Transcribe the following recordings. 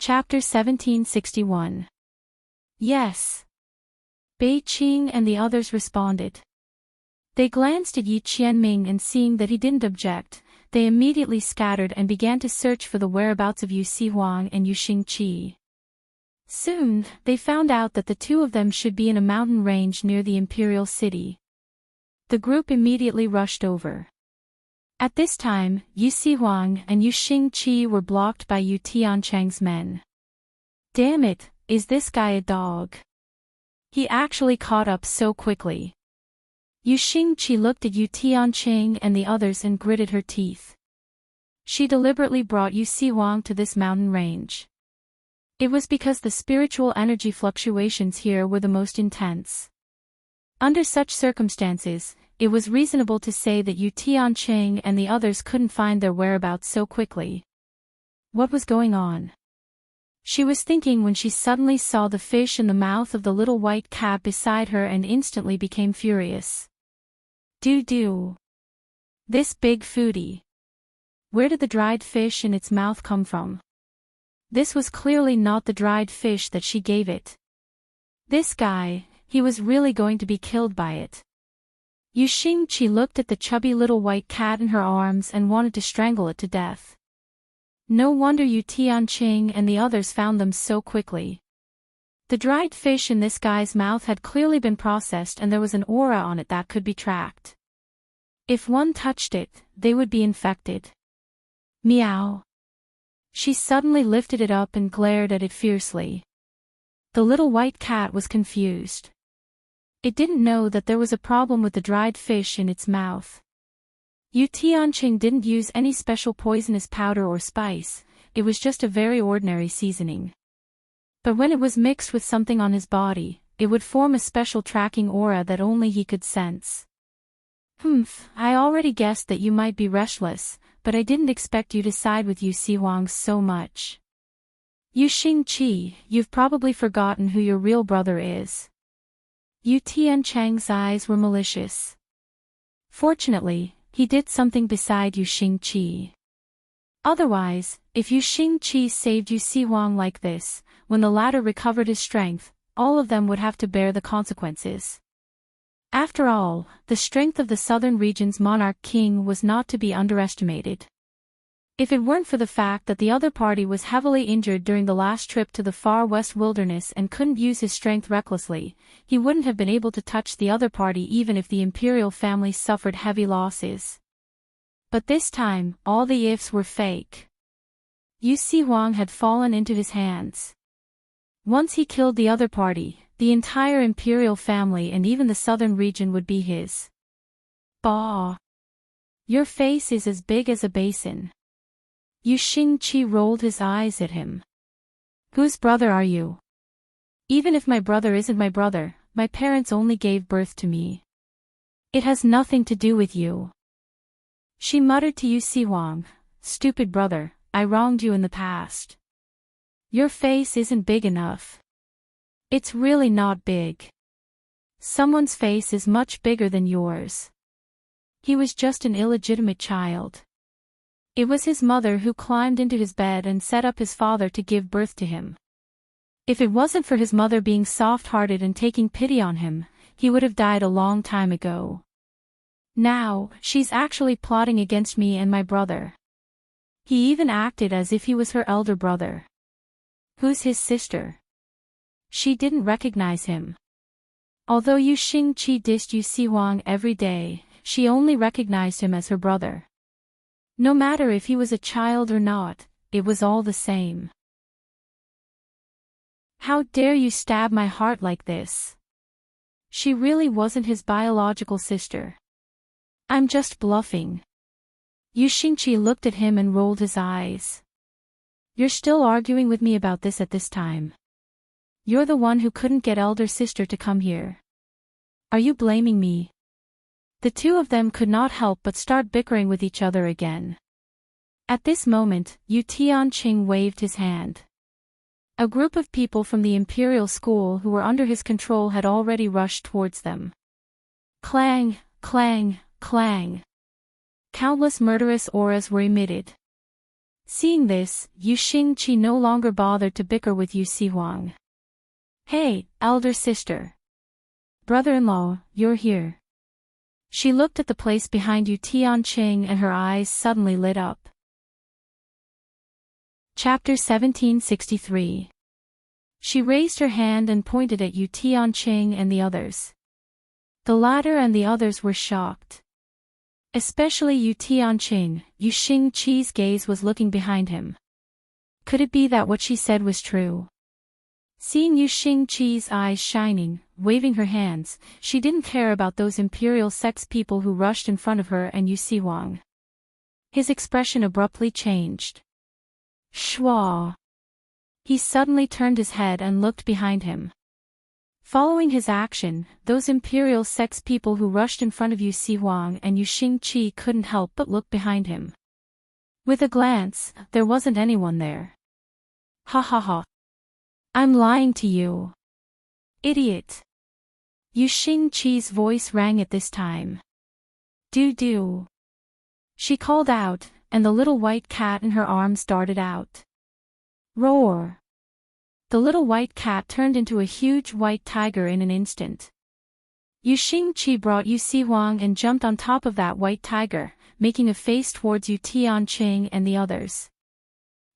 Chapter 1761. Yes. Bei Qing and the others responded. They glanced at Yi Qianming and seeing that he didn't object, they immediately scattered and began to search for the whereabouts of Yu Sihuang and Yu Xingqi. Soon, they found out that the two of them should be in a mountain range near the imperial city. The group immediately rushed over. At this time, Yu Sihuang and Yu Xingqi were blocked by Yu Tiancheng's men. Damn it, is this guy a dog? He actually caught up so quickly. Yu Xingqi looked at Yu Tiancheng and the others and gritted her teeth. She deliberately brought Yu Sihuang to this mountain range. It was because the spiritual energy fluctuations here were the most intense. Under such circumstances, it was reasonable to say that Yu Tiancheng and the others couldn't find their whereabouts so quickly. What was going on? She was thinking when she suddenly saw the fish in the mouth of the little white cat beside her and instantly became furious. Do. This big foodie. Where did the dried fish in its mouth come from? This was clearly not the dried fish that she gave it. This guy, he was really going to be killed by it. Yu Xingqi looked at the chubby little white cat in her arms and wanted to strangle it to death. No wonder Yu Tiancheng and the others found them so quickly. The dried fish in this guy's mouth had clearly been processed and there was an aura on it that could be tracked. If one touched it, they would be infected. Meow. She suddenly lifted it up and glared at it fiercely. The little white cat was confused. It didn't know that there was a problem with the dried fish in its mouth. Yu Tiancheng didn't use any special poisonous powder or spice, it was just a very ordinary seasoning. But when it was mixed with something on his body, it would form a special tracking aura that only he could sense. I already guessed that you might be restless, but I didn't expect you to side with Yu Sihuang so much. Yu Xingqi, you've probably forgotten who your real brother is. Yu Tiancheng's eyes were malicious. Fortunately, he did something beside Yu Xingqi. Otherwise, if Yu Xingqi saved Yu Sihuang like this, when the latter recovered his strength, all of them would have to bear the consequences. After all, the strength of the southern region's monarch king was not to be underestimated. If it weren't for the fact that the other party was heavily injured during the last trip to the far west wilderness and couldn't use his strength recklessly, he wouldn't have been able to touch the other party even if the imperial family suffered heavy losses. But this time, all the ifs were fake. Yu Sihuang had fallen into his hands. Once he killed the other party, the entire imperial family and even the southern region would be his. Bah! Your face is as big as a basin. Yu Xingqi rolled his eyes at him. Whose brother are you? Even if my brother isn't my brother, my parents only gave birth to me. It has nothing to do with you. She muttered to Yu Sihuang, stupid brother, I wronged you in the past. Your face isn't big enough. It's really not big. Someone's face is much bigger than yours. He was just an illegitimate child. It was his mother who climbed into his bed and set up his father to give birth to him. If it wasn't for his mother being soft-hearted and taking pity on him, he would have died a long time ago. Now, she's actually plotting against me and my brother. He even acted as if he was her elder brother. Who's his sister? She didn't recognize him. Although Yu Xingqi dissed Yu Sihuang every day, she only recognized him as her brother. No matter if he was a child or not, it was all the same. How dare you stab my heart like this? She really wasn't his biological sister. I'm just bluffing. Yu Xingqi looked at him and rolled his eyes. You're still arguing with me about this at this time. You're the one who couldn't get elder sister to come here. Are you blaming me? The two of them could not help but start bickering with each other again. At this moment, Yu Tiancheng waved his hand. A group of people from the imperial school who were under his control had already rushed towards them. Clang, clang, clang. Countless murderous auras were emitted. Seeing this, Yu Xingqi no longer bothered to bicker with Yu Sihuang. Hey, elder sister. Brother-in-law, you're here. She looked at the place behind Yu Tianqing and her eyes suddenly lit up. Chapter 1763. She raised her hand and pointed at Yu Tianqing and the others. The latter and the others were shocked. Especially Yu Tianqing. Yu Xingqi's gaze was looking behind him. Could it be that what she said was true? Seeing Yu Xingqi's eyes shining, waving her hands, she didn't care about those imperial sects people who rushed in front of her and Yu Sihuang. His expression abruptly changed. Shua! He suddenly turned his head and looked behind him. Following his action, those imperial sects people who rushed in front of Yu Sihuang and Yu Xingqi couldn't help but look behind him. With a glance, there wasn't anyone there. Ha ha ha. I'm lying to you. Idiot. Yu Xingqi's voice rang at this time. Do. She called out, and the little white cat in her arms darted out. Roar. The little white cat turned into a huge white tiger in an instant. Yu Xingqi brought Yu Sihuang and jumped on top of that white tiger, making a face towards Yu Tianqing and the others.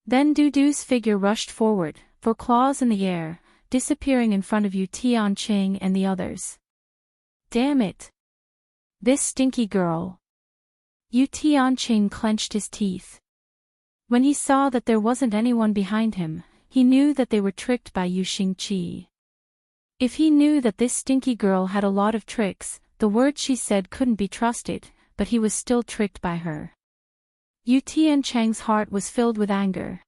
Then Dudu's figure rushed forward, for claws in the air, disappearing in front of Yu Tianqing and the others. Damn it! This stinky girl! Yu Tianqing clenched his teeth. When he saw that there wasn't anyone behind him, he knew that they were tricked by Yu Xingqi. If he knew that this stinky girl had a lot of tricks, the words she said couldn't be trusted, but he was still tricked by her. Yu Tianqing's heart was filled with anger.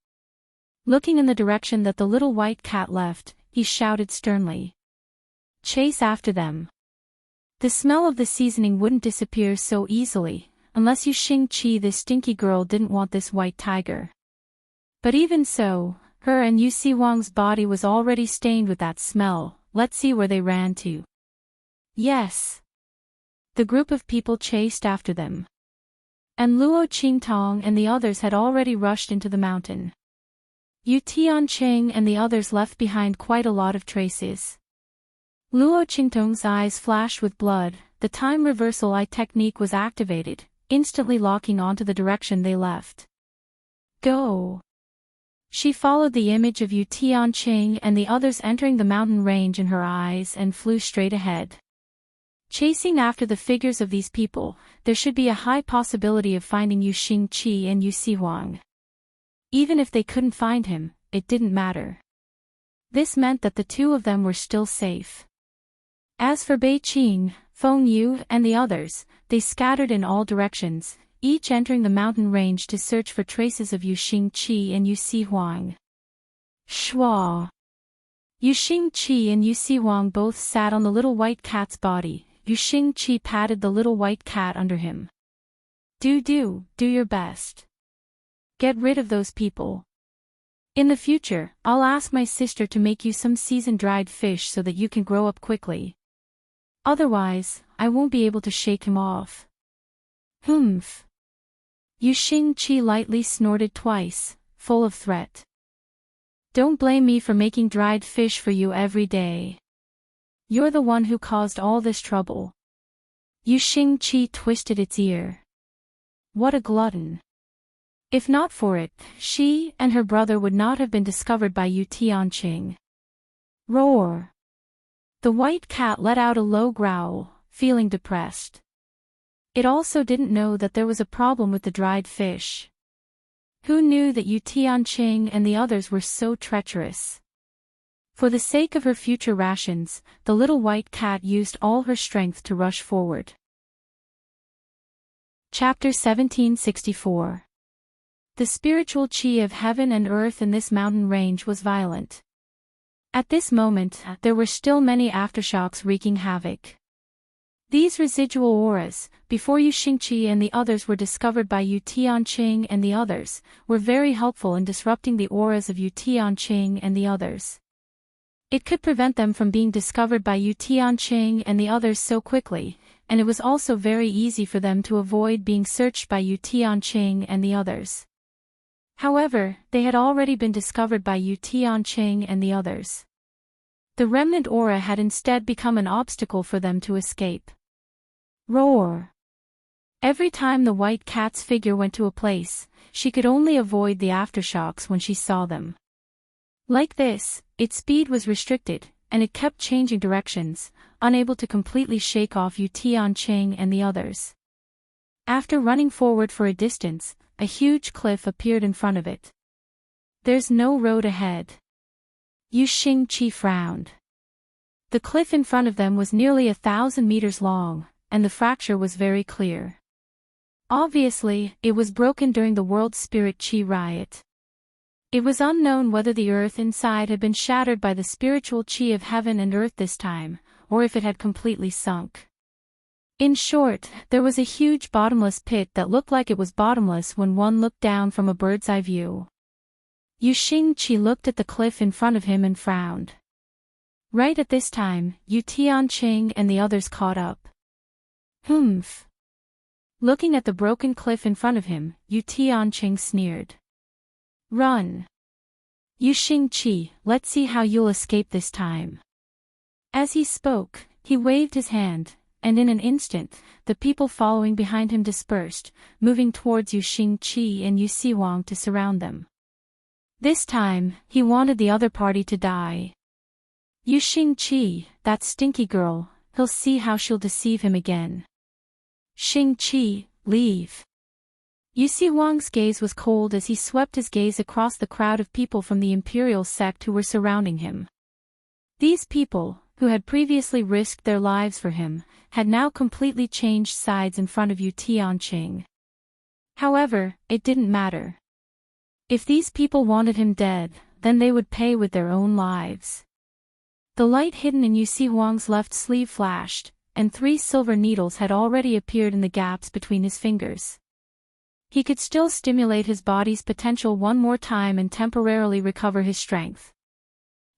Looking in the direction that the little white cat left, he shouted sternly. Chase after them. The smell of the seasoning wouldn't disappear so easily, unless Yu Xingqi, this stinky girl, didn't want this white tiger. But even so, her and Yu Sihuang's body was already stained with that smell. Let's see where they ran to. Yes. The group of people chased after them. And Luo Qingtong and the others had already rushed into the mountain. Yu Tianqing and the others left behind quite a lot of traces. Luo Qingtong's eyes flashed with blood. The time reversal eye technique was activated, instantly locking onto the direction they left. Go! She followed the image of Yu Tianqing and the others entering the mountain range in her eyes and flew straight ahead. Chasing after the figures of these people, there should be a high possibility of finding Yu Xingqi and Yu Sihuang. Even if they couldn't find him, it didn't matter. This meant that the two of them were still safe. As for Bei Qing, Feng Yu and the others, they scattered in all directions, each entering the mountain range to search for traces of Yu Xingqi and Yu Sihuang. Shua! Yu Xingqi and Yu Sihuang both sat on the little white cat's body. Yu Xingqi patted the little white cat under him. Do your best. Get rid of those people. In the future, I'll ask my sister to make you some seasoned dried fish so that you can grow up quickly. Otherwise, I won't be able to shake him off. Humph. Yu Xingqi lightly snorted twice, full of threat. Don't blame me for making dried fish for you every day. You're the one who caused all this trouble. Yu Xingqi twisted its ear. What a glutton. If not for it, she and her brother would not have been discovered by Yu Tianqing. Roar! The white cat let out a low growl, feeling depressed. It also didn't know that there was a problem with the dried fish. Who knew that Yu Tianqing and the others were so treacherous? For the sake of her future rations, the little white cat used all her strength to rush forward. Chapter 1764. The spiritual qi of heaven and earth in this mountain range was violent. At this moment, there were still many aftershocks wreaking havoc. These residual auras, before Yu Xingqi and the others were discovered by Yu Tianqing and the others, were very helpful in disrupting the auras of Yu Tianqing and the others. It could prevent them from being discovered by Yu Tianqing and the others so quickly, and it was also very easy for them to avoid being searched by Yu Tianqing and the others. However, they had already been discovered by Yu Tianqing and the others. The remnant aura had instead become an obstacle for them to escape. Roar! Every time the white cat's figure went to a place, she could only avoid the aftershocks when she saw them. Like this, its speed was restricted, and it kept changing directions, unable to completely shake off Yu Tianqing and the others. After running forward for a distance, a huge cliff appeared in front of it. There's no road ahead. Yu Xingqi frowned. The cliff in front of them was nearly 1,000 meters long, and the fracture was very clear. Obviously, it was broken during the World Spirit Qi riot. It was unknown whether the earth inside had been shattered by the spiritual qi of heaven and earth this time, or if it had completely sunk. In short, there was a huge bottomless pit that looked like it was bottomless when one looked down from a bird's eye view. Yu Xingqi looked at the cliff in front of him and frowned. Right at this time, Yu Tianqing and the others caught up. Humph! Looking at the broken cliff in front of him, Yu Tianqing sneered. Run! Yu Xingqi, let's see how you'll escape this time. As he spoke, he waved his hand, and in an instant, the people following behind him dispersed, moving towards Yu Xingqi and Yu Siwang to surround them. This time, he wanted the other party to die. Yu Xingqi, that stinky girl, he'll see how she'll deceive him again. Xingqi, leave. Yu Siwang's gaze was cold as he swept his gaze across the crowd of people from the imperial sect who were surrounding him. These people, who had previously risked their lives for him, had now completely changed sides in front of Yu Tianqing. However, it didn't matter. If these people wanted him dead, then they would pay with their own lives. The light hidden in Yu Siwang's left sleeve flashed, and 3 silver needles had already appeared in the gaps between his fingers. He could still stimulate his body's potential one more time and temporarily recover his strength.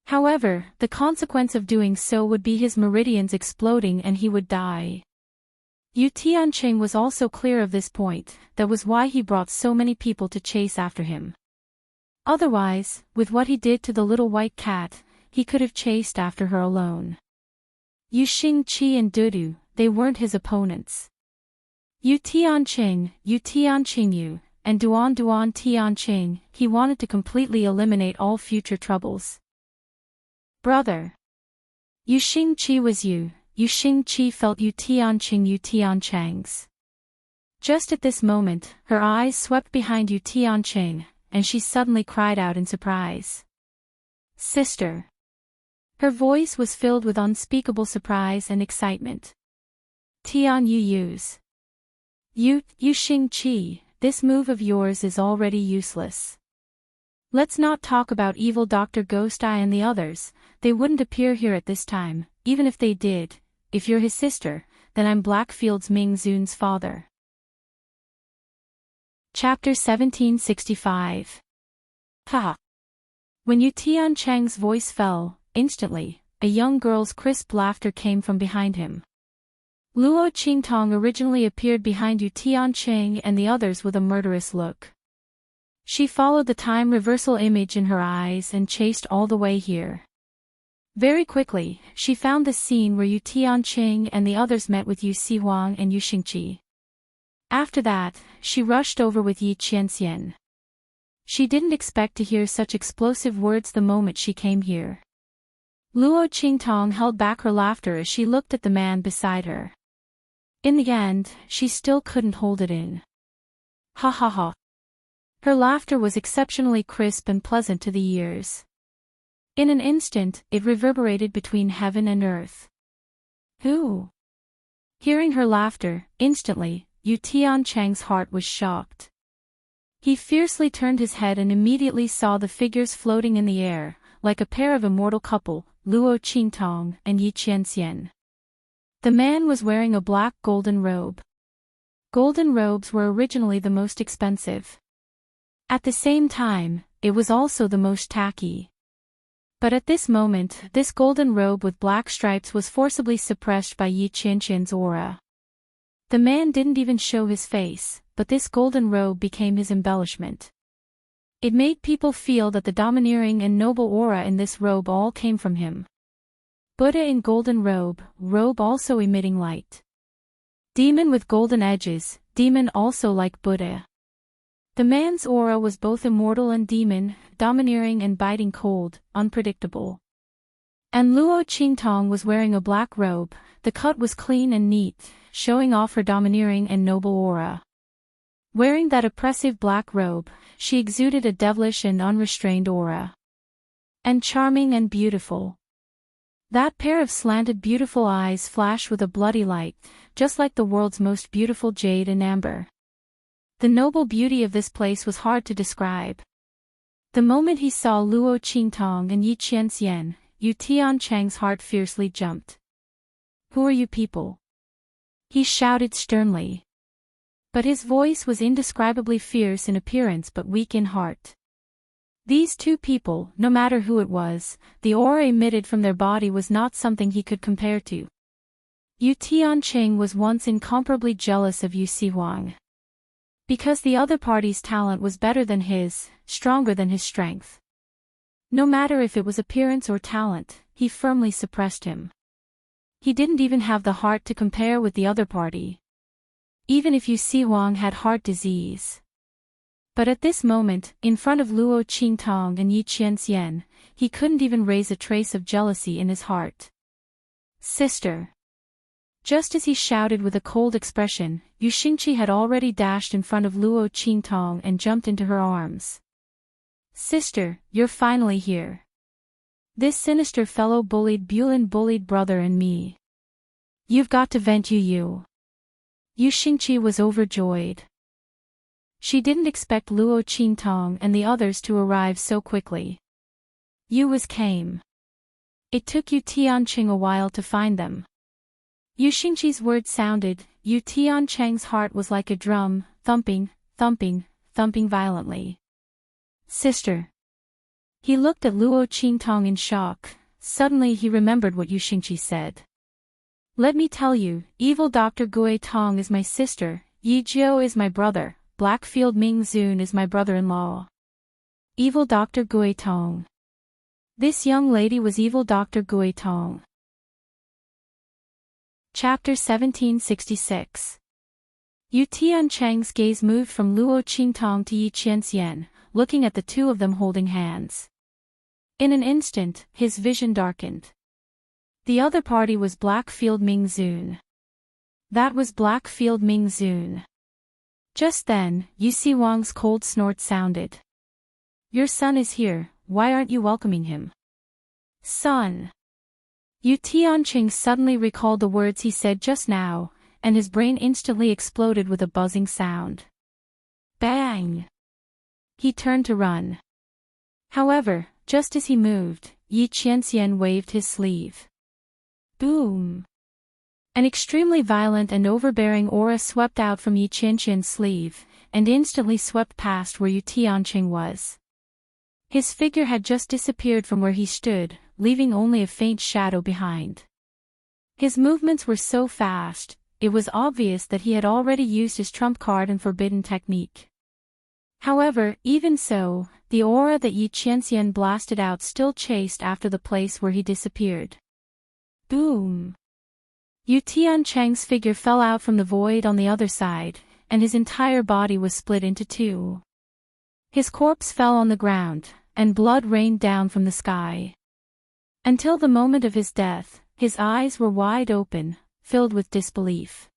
However, the consequence of doing so would be his meridians exploding and he would die. Yu Tianqing was also clear of this point, that was why he brought so many people to chase after him. Otherwise, with what he did to the little white cat, he could have chased after her alone. Yu Xingqi and Dudu, they weren't his opponents. Yu Tianqing, and Duan Tianqing, he wanted to completely eliminate all future troubles. Brother. Yu Xingqi was Yu Xingqi felt Yu Tianqing's. Just at this moment, her eyes swept behind Yu Tianqing, and she suddenly cried out in surprise. Sister. Her voice was filled with unspeakable surprise and excitement. Tian Yu's. Yu Xingqi, this move of yours is already useless. Let's not talk about evil Dr. Ghost Eye and the others, they wouldn't appear here at this time, even if they did. If you're his sister, then I'm Blackfield's Ming Zun's father. Chapter 1765. Ha! When Yu Tianqing's voice fell, instantly, a young girl's crisp laughter came from behind him. Luo Qingtong originally appeared behind Yu Tianqing and the others with a murderous look. She followed the time reversal image in her eyes and chased all the way here. Very quickly, she found the scene where Yu Tianqing and the others met with Yu Siwang and Yu Xingqi. After that, she rushed over with Yi Qianxian. She didn't expect to hear such explosive words the moment she came here. Luo Qingtong held back her laughter as she looked at the man beside her. In the end, she still couldn't hold it in. Ha ha ha. Her laughter was exceptionally crisp and pleasant to the ears. In an instant, it reverberated between heaven and earth. Who? Hearing her laughter, instantly, Yu Tianqing's heart was shocked. He fiercely turned his head and immediately saw the figures floating in the air, like a pair of immortal couple, Luo Qingtong and Yi Qianxian. The man was wearing a black golden robe. Golden robes were originally the most expensive. At the same time, it was also the most tacky. But at this moment, this golden robe with black stripes was forcibly suppressed by Yi Qianxian's aura. The man didn't even show his face, but this golden robe became his embellishment. It made people feel that the domineering and noble aura in this robe all came from him. Buddha in golden robe also emitting light. Demon with golden edges, demon also like Buddha. The man's aura was both immortal and demon, domineering and biting cold, unpredictable. And Luo Qingtong was wearing a black robe, the cut was clean and neat, showing off her domineering and noble aura. Wearing that oppressive black robe, she exuded a devilish and unrestrained aura. And charming and beautiful. That pair of slanted beautiful eyes flashed with a bloody light, just like the world's most beautiful jade and amber. The noble beauty of this place was hard to describe. The moment he saw Luo Qingtong and Yi Qianxian, Yu Tiancheng's heart fiercely jumped. "Who are you people?" he shouted sternly. But his voice was indescribably fierce in appearance but weak in heart. These two people, no matter who it was, the aura emitted from their body was not something he could compare to. Yu Tiancheng was once incomparably jealous of Yu Sihuang. Because the other party's talent was better than his, stronger than his strength. No matter if it was appearance or talent, he firmly suppressed him. He didn't even have the heart to compare with the other party. Even if Yu Sihuang had heart disease. But at this moment, in front of Luo Qingtong and Yi Qianxian, he couldn't even raise a trace of jealousy in his heart. "Sister." Just as he shouted with a cold expression, Yu Xingqi had already dashed in front of Luo Qingtong and jumped into her arms. "Sister, you're finally here. This sinister fellow bullied brother and me. You've got to vent Yu. Yu Xingqi was overjoyed. She didn't expect Luo Qingtong and the others to arrive so quickly. Yu came. It took Yu Tiancheng a while to find them. Yu Xingqi's words sounded, Yu Tiancheng's heart was like a drum, thumping, thumping, thumping violently. "Sister." He looked at Luo Qingtong in shock. Suddenly he remembered what Yu Xingqi said. "Let me tell you, evil Dr. Gui Tong is my sister, Yi Jiu is my brother, Blackfield Ming Zun is my brother-in-law." Evil Dr. Gui Tong. This young lady was evil Dr. Gui Tong. Chapter 1766. Yu Tiancheng's gaze moved from Luo Qingtong to Yi Qianxian, looking at the two of them holding hands. In an instant, his vision darkened. The other party was Blackfield Ming Zun. That was Blackfield Ming Zun. Just then, Yu Sihuang's cold snort sounded. "Your son is here, why aren't you welcoming him?" "Son." Yu Tiancheng suddenly recalled the words he said just now, and his brain instantly exploded with a buzzing sound. Bang! He turned to run. However, just as he moved, Yi Qianxian waved his sleeve. Boom! An extremely violent and overbearing aura swept out from Yi Qianxian's sleeve, and instantly swept past where Yu Tiancheng was. His figure had just disappeared from where he stood, leaving only a faint shadow behind. His movements were so fast, it was obvious that he had already used his trump card and forbidden technique. However, even so, the aura that Yi Qianxian blasted out still chased after the place where he disappeared. Boom! Yu Tiancheng's figure fell out from the void on the other side, and his entire body was split into two. His corpse fell on the ground, and blood rained down from the sky. Until the moment of his death, his eyes were wide open, filled with disbelief.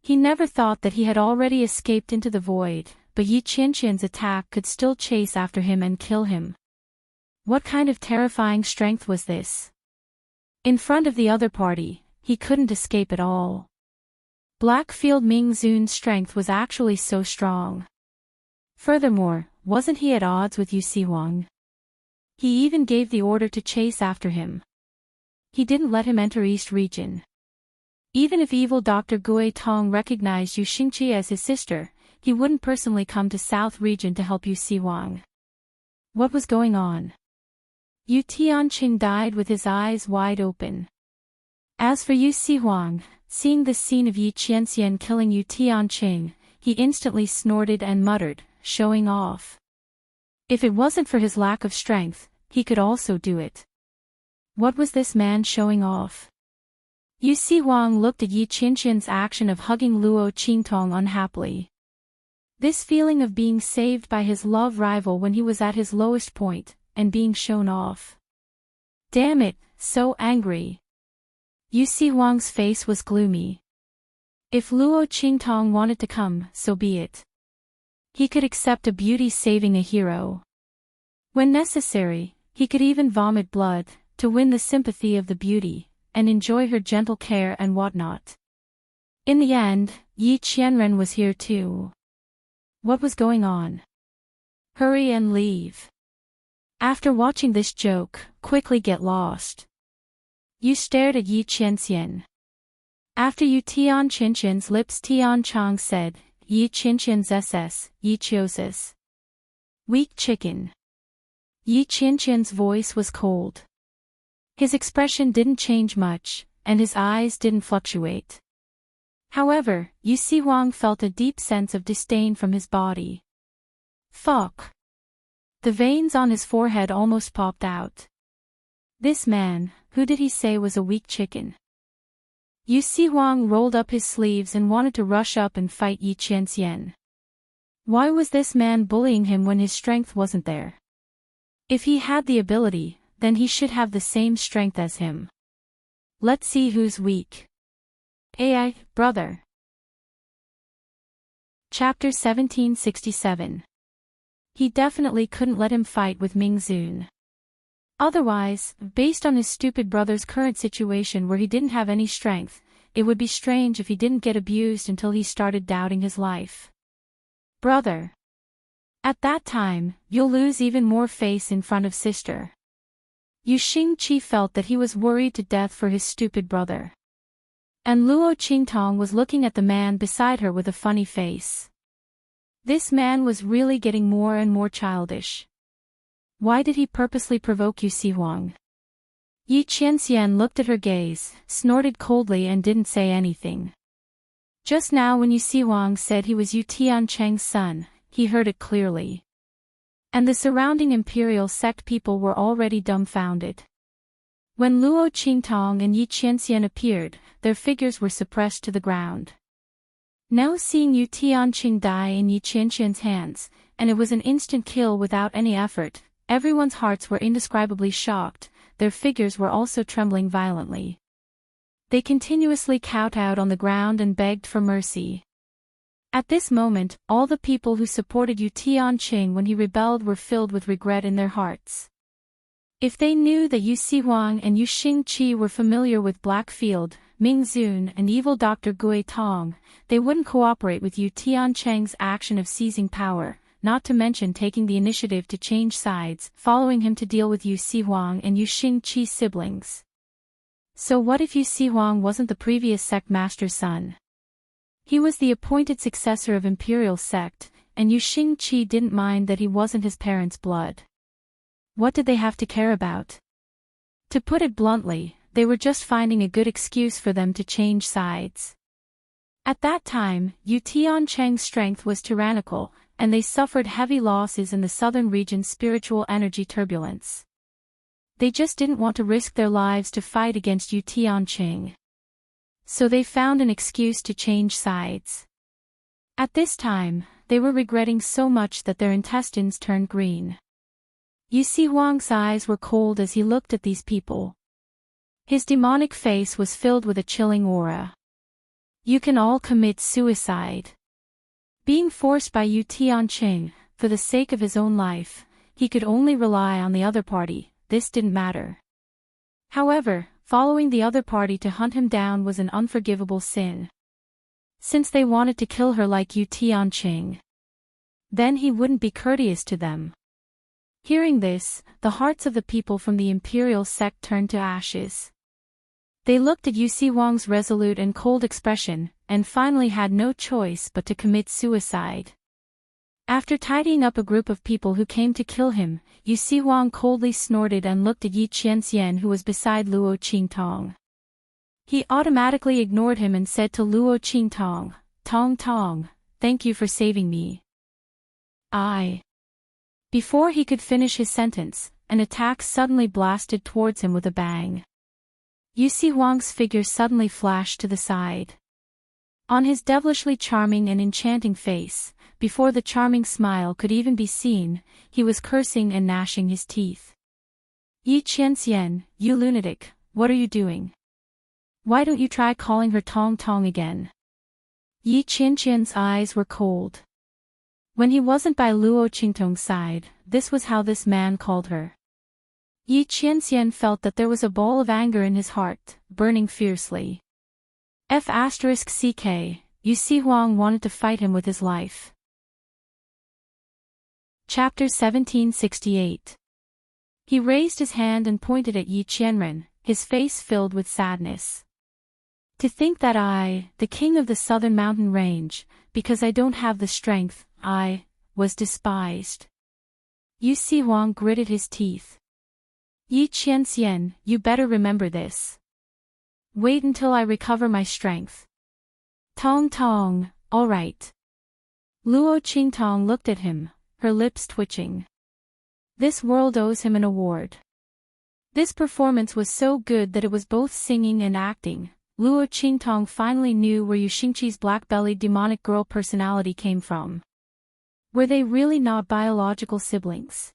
He never thought that he had already escaped into the void, but Yi Qianxian's attack could still chase after him and kill him. What kind of terrifying strength was this? In front of the other party, he couldn't escape at all. Blackfield Ming Zun's strength was actually so strong. Furthermore, wasn't he at odds with Yu Sihuang? He even gave the order to chase after him. He didn't let him enter East Region. Even if evil Dr. Gui Tong recognized Yu Xingqi as his sister, he wouldn't personally come to South Region to help Yu Sihuang. What was going on? Yu Tiancheng died with his eyes wide open. As for Yu Sihuang, seeing this scene of Yi Qianxian killing Yu Tiancheng, he instantly snorted and muttered, showing off. If it wasn't for his lack of strength, he could also do it. What was this man showing off? Yu Si Huang looked at Yi Qianqian's action of hugging Luo Qingtong unhappily. This feeling of being saved by his love rival when he was at his lowest point, and being shown off. Damn it, so angry. Yu Si Huang's face was gloomy. If Luo Qingtong wanted to come, so be it. He could accept a beauty saving a hero. When necessary, he could even vomit blood, to win the sympathy of the beauty, and enjoy her gentle care and whatnot. In the end, Yi Qianren was here too. What was going on? Hurry and leave. After watching this joke, quickly get lost. Yu stared at Yi Qianxian. After Yu Tianqian's lips, Tian Chang said, Yi Qianqian's SS, Yi Chiosis. Weak chicken. Yi Qianqian's voice was cold. His expression didn't change much, and his eyes didn't fluctuate. However, Yu Si Huang felt a deep sense of disdain from his body. Fuck. The veins on his forehead almost popped out. This man, who did he say was a weak chicken? Yu Si Huang rolled up his sleeves and wanted to rush up and fight Yi Qianxian. Why was this man bullying him when his strength wasn't there? If he had the ability, then he should have the same strength as him. Let's see who's weak. AI, brother. Chapter 1767. He definitely couldn't let him fight with Ming Zun. Otherwise, based on his stupid brother's current situation where he didn't have any strength, it would be strange if he didn't get abused until he started doubting his life. Brother. At that time, you'll lose even more face in front of sister. Yu Xingqi felt that he was worried to death for his stupid brother. And Luo Qingtong was looking at the man beside her with a funny face. This man was really getting more and more childish. Why did he purposely provoke Yu Si Huang? Yi Qianxian looked at her gaze, snorted coldly and didn't say anything. Just now when Yu Si Huang said he was Yu Tiancheng's son, he heard it clearly. And the surrounding imperial sect people were already dumbfounded. When Luo Qingtong and Yi Qianxian appeared, their figures were suppressed to the ground. Now seeing Yu Tianqing die in Yi Qianxian's hands, and it was an instant kill without any effort, everyone's hearts were indescribably shocked, their figures were also trembling violently. They continuously kowtowed on the ground and begged for mercy. At this moment, all the people who supported Yu Tianqing when he rebelled were filled with regret in their hearts. If they knew that Yu Si Huang and Yu Xingqi were familiar with Blackfield, Ming Zun and evil Dr. Gui Tong, they wouldn't cooperate with Yu Tiancheng's action of seizing power, not to mention taking the initiative to change sides, following him to deal with Yu Si Huang and Yu Xingqi's siblings. So what if Yu Si Huang wasn't the previous sect master's son? He was the appointed successor of imperial sect, and Yu Xingqi didn't mind that he wasn't his parents' blood. What did they have to care about? To put it bluntly, they were just finding a good excuse for them to change sides. At that time, Yu Tiancheng's strength was tyrannical, and they suffered heavy losses in the southern region's spiritual energy turbulence. They just didn't want to risk their lives to fight against Yu Tiancheng. So they found an excuse to change sides. At this time, they were regretting so much that their intestines turned green. Yu Si Huang's eyes were cold as he looked at these people. His demonic face was filled with a chilling aura. You can all commit suicide. Being forced by Yu Tiancheng, for the sake of his own life, he could only rely on the other party, this didn't matter. However, following the other party to hunt him down was an unforgivable sin. Since they wanted to kill her like Yu Tiancheng, then he wouldn't be courteous to them. Hearing this, the hearts of the people from the imperial sect turned to ashes. They looked at Yu Si Huang's resolute and cold expression, and finally had no choice but to commit suicide. After tidying up a group of people who came to kill him, Yu Si Huang coldly snorted and looked at Yi Qianxian who was beside Luo Qingtong. He automatically ignored him and said to Luo Qingtong, "Tong Tong, thank you for saving me. Before he could finish his sentence, an attack suddenly blasted towards him with a bang. Yu Si Huang's figure suddenly flashed to the side. On his devilishly charming and enchanting face, before the charming smile could even be seen, he was cursing and gnashing his teeth. Yi Qianxian, you lunatic, what are you doing? Why don't you try calling her Tong Tong again? Yi Qianxian's eyes were cold. When he wasn't by Luo Qingtong's side, this was how this man called her. Yi Qianxian felt that there was a bowl of anger in his heart, burning fiercely. *CK, Yu Si Huang wanted to fight him with his life. Chapter 1768. He raised his hand and pointed at Yi Qianren, his face filled with sadness. To think that I, the king of the southern mountain range, because I don't have the strength, I, was despised. Yu Si Huang gritted his teeth. Yi Qianxian, you better remember this. Wait until I recover my strength. Tong Tong, all right. Luo Qingtong looked at him, her lips twitching. This world owes him an award. This performance was so good that it was both singing and acting. Luo Qingtong finally knew where Yu Xingqi's black-bellied demonic girl personality came from. Were they really not biological siblings?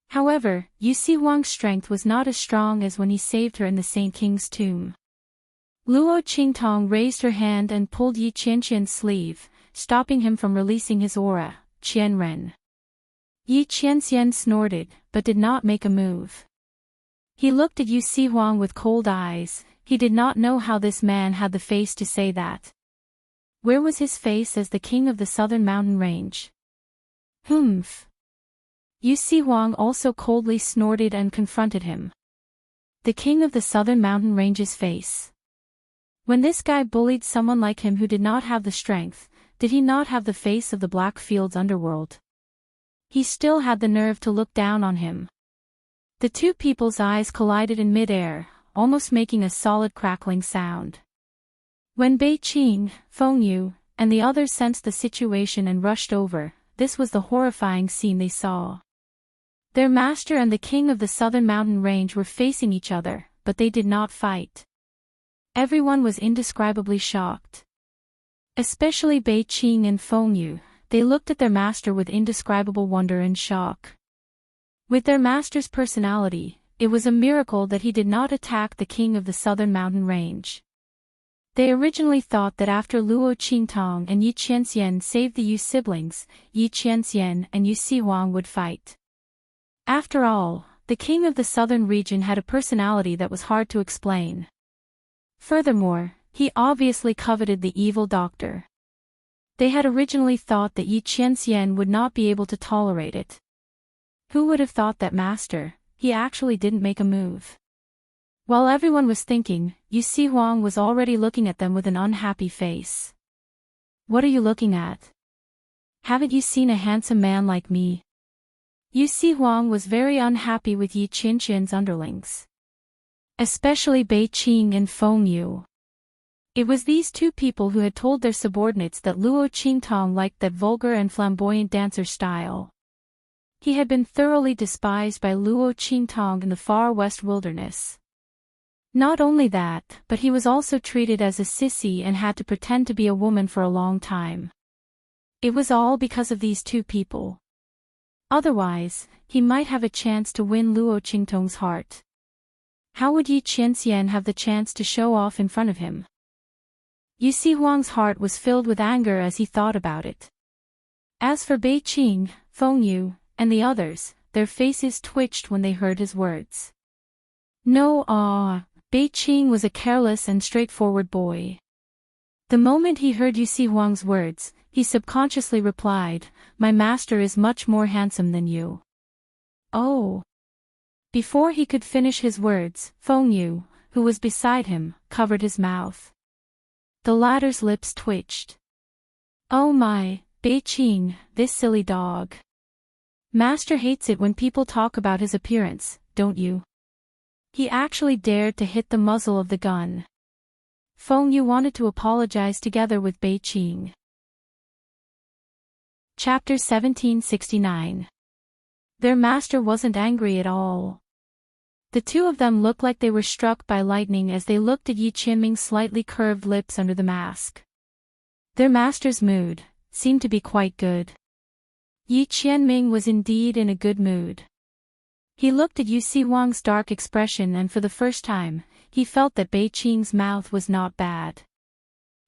However, Yu Si Huang's strength was not as strong as when he saved her in the Saint King's tomb. Luo Qingtong raised her hand and pulled Yi Qianxian's sleeve, stopping him from releasing his aura, Qianren. Yi Qianxian snorted, but did not make a move. He looked at Yu Si Huang with cold eyes. He did not know how this man had the face to say that. Where was his face as the king of the southern mountain range? Humph. Yu Si Huang also coldly snorted and confronted him. The king of the southern mountain range's face. When this guy bullied someone like him who did not have the strength, did he not have the face of the Blackfield's underworld? He still had the nerve to look down on him. The two people's eyes collided in mid-air, almost making a solid crackling sound. When Bei Qing, Feng Yu, and the others sensed the situation and rushed over, this was the horrifying scene they saw. Their master and the king of the southern mountain range were facing each other, but they did not fight. Everyone was indescribably shocked. Especially Bei Qing and Feng Yu, they looked at their master with indescribable wonder and shock. With their master's personality, it was a miracle that he did not attack the king of the southern mountain range. They originally thought that after Luo Qingtong and Yi Qianxian saved the Yu siblings, Yi Qianxian and Yu Si Huang would fight. After all, the king of the southern region had a personality that was hard to explain. Furthermore, he obviously coveted the evil doctor. They had originally thought that Yi Qianxian would not be able to tolerate it. Who would have thought that master, he actually didn't make a move. While everyone was thinking, Yu Si Huang was already looking at them with an unhappy face. What are you looking at? Haven't you seen a handsome man like me? Yu Si Huang was very unhappy with Yi Qianxian's underlings. Especially Bei Qing and Feng Yu. It was these two people who had told their subordinates that Luo Qingtong liked that vulgar and flamboyant dancer style. He had been thoroughly despised by Luo Qingtong in the far west wilderness. Not only that, but he was also treated as a sissy and had to pretend to be a woman for a long time. It was all because of these two people. Otherwise, he might have a chance to win Luo Qingtong's heart. How would Yi Qianxian have the chance to show off in front of him? Yu Si Huang's heart was filled with anger as he thought about it. As for Bei Qing, Feng Yu, and the others, their faces twitched when they heard his words. No, Bei Qing was a careless and straightforward boy. The moment he heard Yu Si Huang's words, he subconsciously replied, "My master is much more handsome than you." Oh. Before he could finish his words, Feng Yu, who was beside him, covered his mouth. The latter's lips twitched. Oh my, Bei Qing, this silly dog. Master hates it when people talk about his appearance, don't you? He actually dared to hit the muzzle of the gun. Feng Yu wanted to apologize together with Bei Qing. Chapter 1769. Their master wasn't angry at all. The two of them looked like they were struck by lightning as they looked at Yi Qianming's slightly curved lips under the mask. Their master's mood seemed to be quite good. Yi Qianming was indeed in a good mood. He looked at Yu Siwang's dark expression, and for the first time, he felt that Bei Qing's mouth was not bad.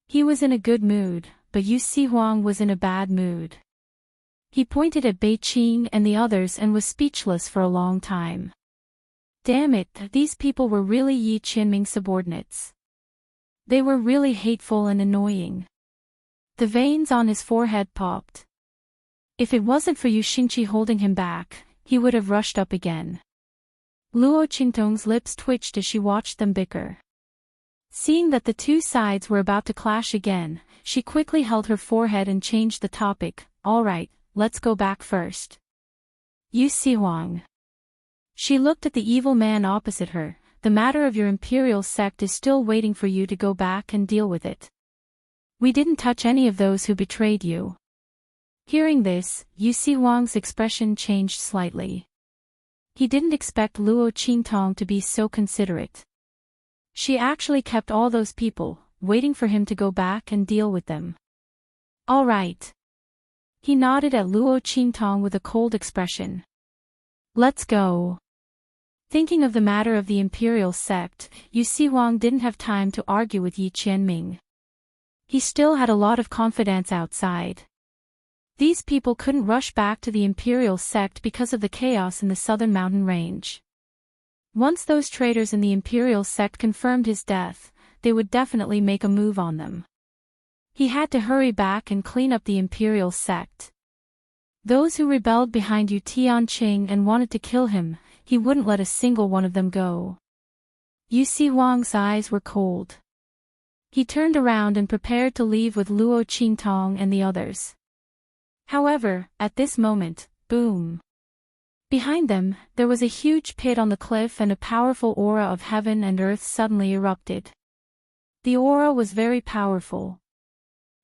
He was in a good mood, but Yu Siwang was in a bad mood. He pointed at Bei Qing and the others and was speechless for a long time. Damn it, these people were really Yi Qianming's subordinates. They were really hateful and annoying. The veins on his forehead popped. If it wasn't for Yu Xingqi holding him back, he would have rushed up again. Luo Qingtong's lips twitched as she watched them bicker. Seeing that the two sides were about to clash again, she quickly held her forehead and changed the topic. All right, let's go back first. Yu Siwang. She looked at the evil man opposite her. The matter of your imperial sect is still waiting for you to go back and deal with it. We didn't touch any of those who betrayed you. Hearing this, Yu Siwang's expression changed slightly. He didn't expect Luo Qingtong to be so considerate. She actually kept all those people, waiting for him to go back and deal with them. All right. He nodded at Luo Qingtong with a cold expression. Let's go. Thinking of the matter of the imperial sect, Yu Siwang didn't have time to argue with Yi Qianming. He still had a lot of confidence outside. These people couldn't rush back to the imperial sect because of the chaos in the southern mountain range. Once those traitors in the imperial sect confirmed his death, they would definitely make a move on them. He had to hurry back and clean up the imperial sect. Those who rebelled behind Yu Tianqing and wanted to kill him, he wouldn't let a single one of them go. Yu Siwang's eyes were cold. He turned around and prepared to leave with Luo Qingtong and the others. However, at this moment, boom. Behind them, there was a huge pit on the cliff and a powerful aura of heaven and earth suddenly erupted. The aura was very powerful.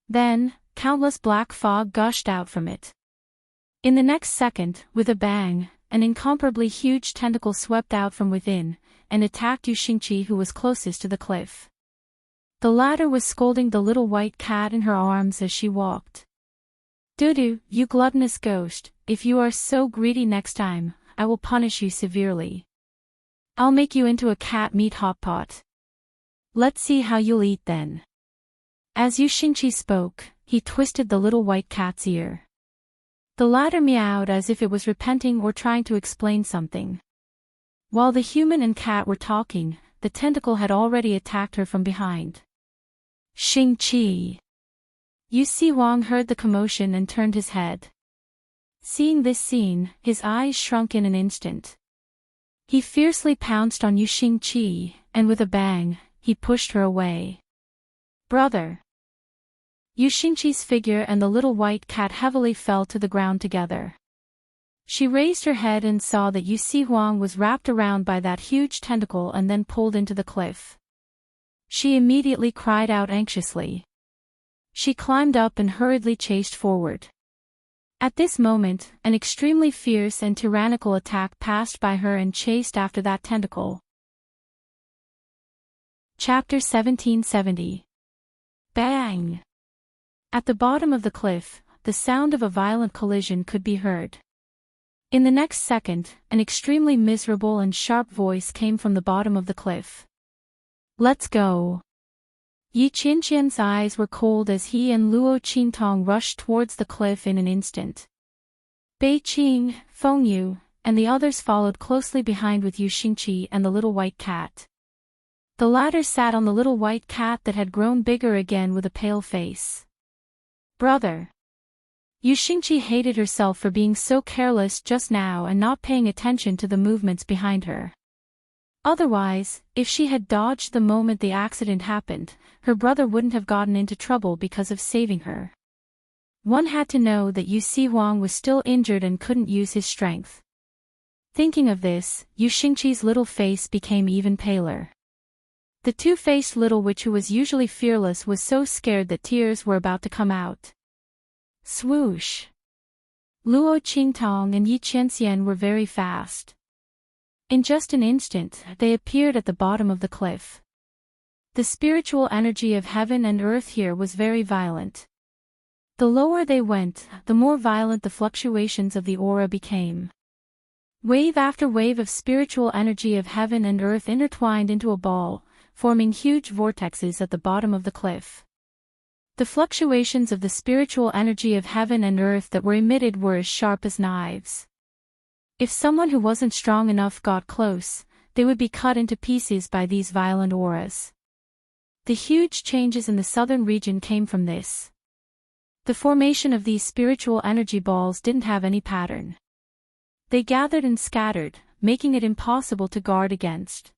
Then, countless black fog gushed out from it. In the next second, with a bang, an incomparably huge tentacle swept out from within, and attacked Yu Xingqi, who was closest to the cliff. The latter was scolding the little white cat in her arms as she walked. Dudu, you gluttonous ghost, if you are so greedy next time, I will punish you severely. I'll make you into a cat meat hot pot. Let's see how you'll eat then. As Yu Xingqi spoke, he twisted the little white cat's ear. The latter meowed as if it was repenting or trying to explain something. While the human and cat were talking, the tentacle had already attacked her from behind. Xingqi. Yu Siwang heard the commotion and turned his head. Seeing this scene, his eyes shrunk in an instant. He fiercely pounced on Yu Xingqi, and with a bang, he pushed her away. Brother. Yu Xingqi's figure and the little white cat heavily fell to the ground together. She raised her head and saw that Yu Siwang was wrapped around by that huge tentacle and then pulled into the cliff. She immediately cried out anxiously. She climbed up and hurriedly chased forward. At this moment, an extremely fierce and tyrannical attack passed by her and chased after that tentacle. Chapter 1770. Bang! At the bottom of the cliff, the sound of a violent collision could be heard. In the next second, an extremely miserable and sharp voice came from the bottom of the cliff. Let's go. Yi Qianqian's eyes were cold as he and Luo Qingtong rushed towards the cliff in an instant. Bei Qing, Feng Yu, and the others followed closely behind with Yu Xingqi and the little white cat. The latter sat on the little white cat that had grown bigger again with a pale face. Brother. Yu Xingqi hated herself for being so careless just now and not paying attention to the movements behind her. Otherwise, if she had dodged the moment the accident happened, her brother wouldn't have gotten into trouble because of saving her. One had to know that Yu Siwang was still injured and couldn't use his strength. Thinking of this, Yu Xingqi's little face became even paler. The two-faced little witch who was usually fearless was so scared that tears were about to come out. Swoosh! Luo Qingtong and Yi Qianxian were very fast. In just an instant, they appeared at the bottom of the cliff. The spiritual energy of heaven and earth here was very violent. The lower they went, the more violent the fluctuations of the aura became. Wave after wave of spiritual energy of heaven and earth intertwined into a ball, forming huge vortexes at the bottom of the cliff. The fluctuations of the spiritual energy of heaven and earth that were emitted were as sharp as knives. If someone who wasn't strong enough got close, they would be cut into pieces by these violent auras. The huge changes in the southern region came from this. The formation of these spiritual energy balls didn't have any pattern. They gathered and scattered, making it impossible to guard against.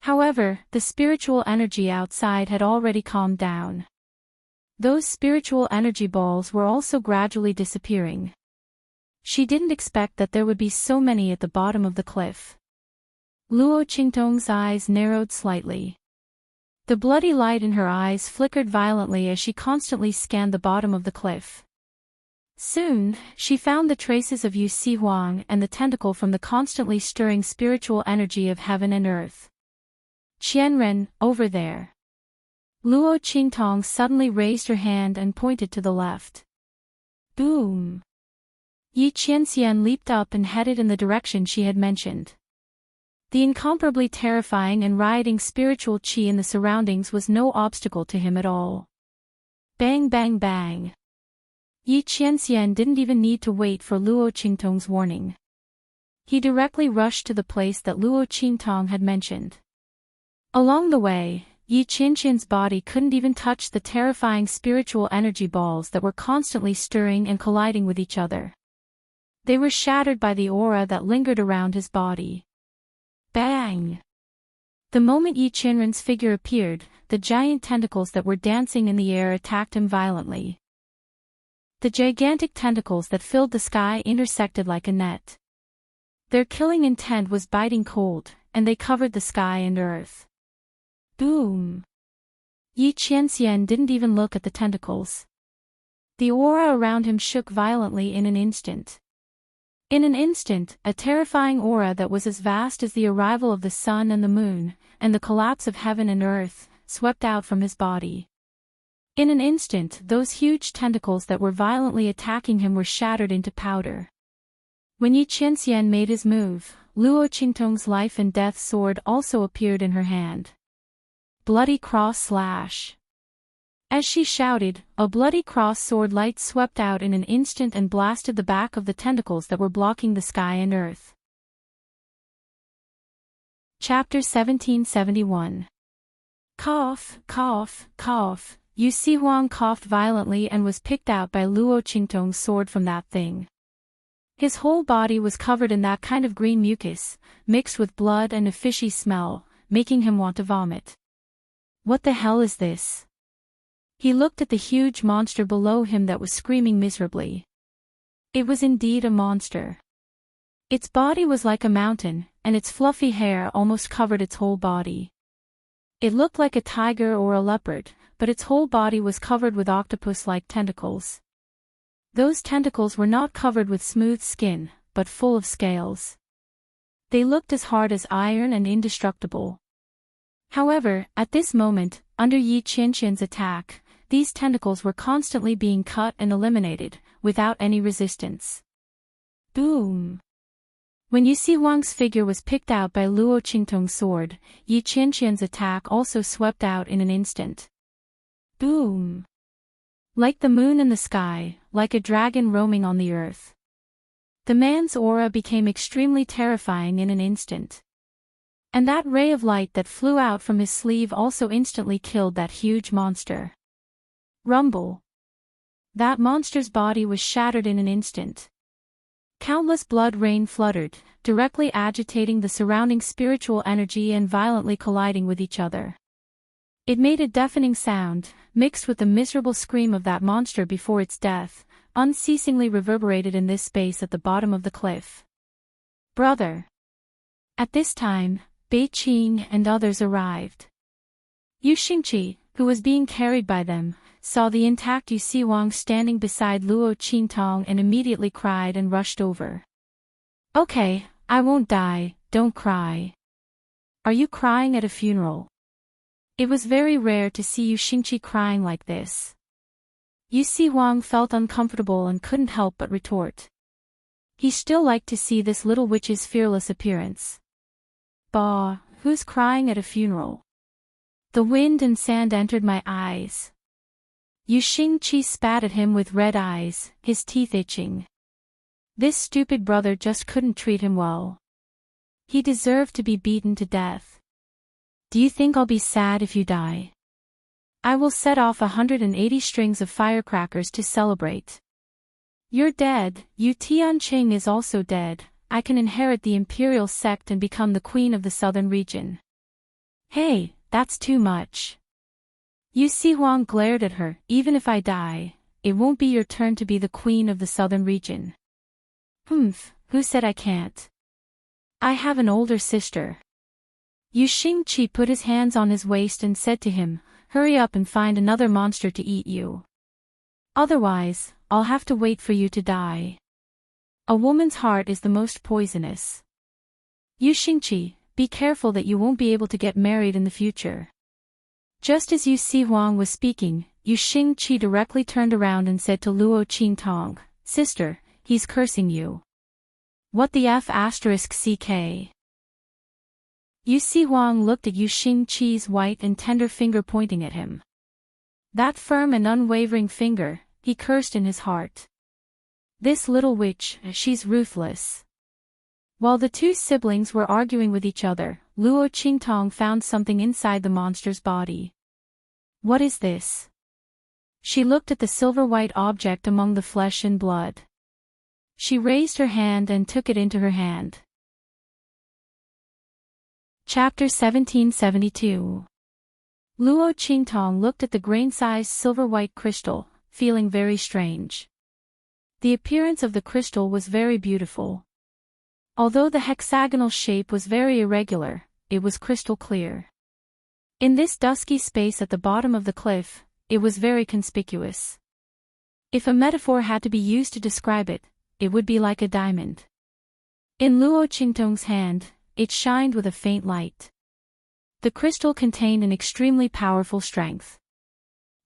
However, the spiritual energy outside had already calmed down. Those spiritual energy balls were also gradually disappearing. She didn't expect that there would be so many at the bottom of the cliff. Luo Qingtong's eyes narrowed slightly. The bloody light in her eyes flickered violently as she constantly scanned the bottom of the cliff. Soon, she found the traces of Yu Si Huang and the tentacle from the constantly stirring spiritual energy of heaven and earth. Qianren, over there. Luo Qingtong suddenly raised her hand and pointed to the left. Boom! Yi Qianxian leaped up and headed in the direction she had mentioned. The incomparably terrifying and rioting spiritual qi in the surroundings was no obstacle to him at all. Bang bang bang! Yi Qianxian didn't even need to wait for Luo Qingtong's warning. He directly rushed to the place that Luo Qingtong had mentioned. Along the way, Yi Qianxian's body couldn't even touch the terrifying spiritual energy balls that were constantly stirring and colliding with each other. They were shattered by the aura that lingered around his body. Bang! The moment Yi Qianren's figure appeared, the giant tentacles that were dancing in the air attacked him violently. The gigantic tentacles that filled the sky intersected like a net. Their killing intent was biting cold, and they covered the sky and earth. Boom! Yi Qianxian didn't even look at the tentacles. The aura around him shook violently in an instant. In an instant, a terrifying aura that was as vast as the arrival of the sun and the moon, and the collapse of heaven and earth, swept out from his body. In an instant, those huge tentacles that were violently attacking him were shattered into powder. When Yi Qianxian made his move, Luo Qingtong's life and death sword also appeared in her hand. Bloody cross slash. As she shouted, a bloody cross sword light swept out in an instant and blasted the back of the tentacles that were blocking the sky and earth. Chapter 1771. Cough, cough, cough. Yu Si Huang coughed violently and was picked out by Luo Qingtong's sword from that thing. His whole body was covered in that kind of green mucus, mixed with blood and a fishy smell, making him want to vomit. What the hell is this? He looked at the huge monster below him that was screaming miserably. It was indeed a monster. Its body was like a mountain, and its fluffy hair almost covered its whole body. It looked like a tiger or a leopard, but its whole body was covered with octopus-like tentacles. Those tentacles were not covered with smooth skin, but full of scales. They looked as hard as iron and indestructible. However, at this moment, under Yi Qianxian's attack, these tentacles were constantly being cut and eliminated, without any resistance. Boom! When Yu Si Huang's figure was picked out by Luo Qingtong's sword, Yi Qianxian's attack also swept out in an instant. Boom! Like the moon in the sky, like a dragon roaming on the earth. The man's aura became extremely terrifying in an instant. And that ray of light that flew out from his sleeve also instantly killed that huge monster. Rumble! That monster's body was shattered in an instant. Countless blood rain fluttered, directly agitating the surrounding spiritual energy and violently colliding with each other. It made a deafening sound, mixed with the miserable scream of that monster before its death, unceasingly reverberated in this space at the bottom of the cliff. Brother! At this time, Bei Qing and others arrived. Yu Xingqi, who was being carried by them, saw the intact Yu Si Wang standing beside Luo Qingtong and immediately cried and rushed over. "Okay, I won't die, don't cry. Are you crying at a funeral?" It was very rare to see Yu Xingqi crying like this. Yu Si Wang felt uncomfortable and couldn't help but retort. He still liked to see this little witch's fearless appearance. "Bah, who's crying at a funeral? The wind and sand entered my eyes." Yu Xingqi spat at him with red eyes, his teeth itching. This stupid brother just couldn't treat him well. He deserved to be beaten to death. "Do you think I'll be sad if you die? I will set off 180 strings of firecrackers to celebrate. You're dead, Yu Tianqing is also dead, I can inherit the imperial sect and become the queen of the southern region." "Hey, that's too much." Yu Si Huang glared at her. "Even if I die, it won't be your turn to be the queen of the southern region." "Humph, who said I can't? I have an older sister." Yu Xingqi put his hands on his waist and said to him, "Hurry up and find another monster to eat you. Otherwise, I'll have to wait for you to die. A woman's heart is the most poisonous. Yu Xingqi, be careful that you won't be able to get married in the future." Just as Yu Si Huang was speaking, Yu Xingqi directly turned around and said to Luo Qingtong, "Sister, he's cursing you." "What the f***ck?" Yu Si Huang looked at Yu Xingqi's white and tender finger pointing at him. That firm and unwavering finger, he cursed in his heart. This little witch, she's ruthless. While the two siblings were arguing with each other, Luo Qingtong found something inside the monster's body. "What is this?" She looked at the silver-white object among the flesh and blood. She raised her hand and took it into her hand. Chapter 1772. Luo Qingtong looked at the grain-sized silver-white crystal, feeling very strange. The appearance of the crystal was very beautiful. Although the hexagonal shape was very irregular, it was crystal clear. In this dusky space at the bottom of the cliff, it was very conspicuous. If a metaphor had to be used to describe it, it would be like a diamond. In Luo Qingtong's hand, it shined with a faint light. The crystal contained an extremely powerful strength.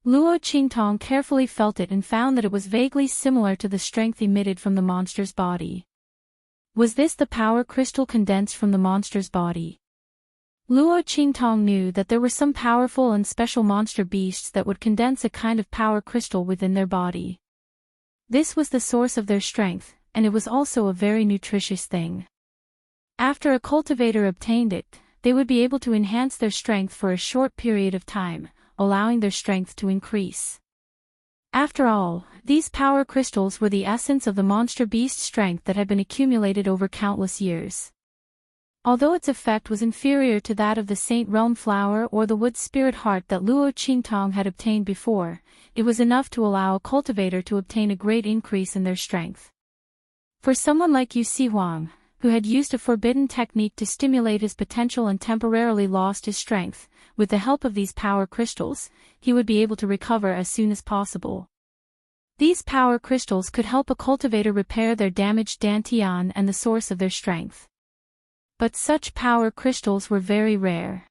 Luo Qingtong carefully felt it and found that it was vaguely similar to the strength emitted from the monster's body. Was this the power crystal condensed from the monster's body? Luo Qingtong knew that there were some powerful and special monster beasts that would condense a kind of power crystal within their body. This was the source of their strength, and it was also a very nutritious thing. After a cultivator obtained it, they would be able to enhance their strength for a short period of time, allowing their strength to increase. After all, these power crystals were the essence of the monster beast's strength that had been accumulated over countless years. Although its effect was inferior to that of the Saint Realm Flower or the Wood Spirit Heart that Luo Qingtong had obtained before, it was enough to allow a cultivator to obtain a great increase in their strength. For someone like Yu Si Huang, who had used a forbidden technique to stimulate his potential and temporarily lost his strength, with the help of these power crystals, he would be able to recover as soon as possible. These power crystals could help a cultivator repair their damaged dantian and the source of their strength. But such power crystals were very rare.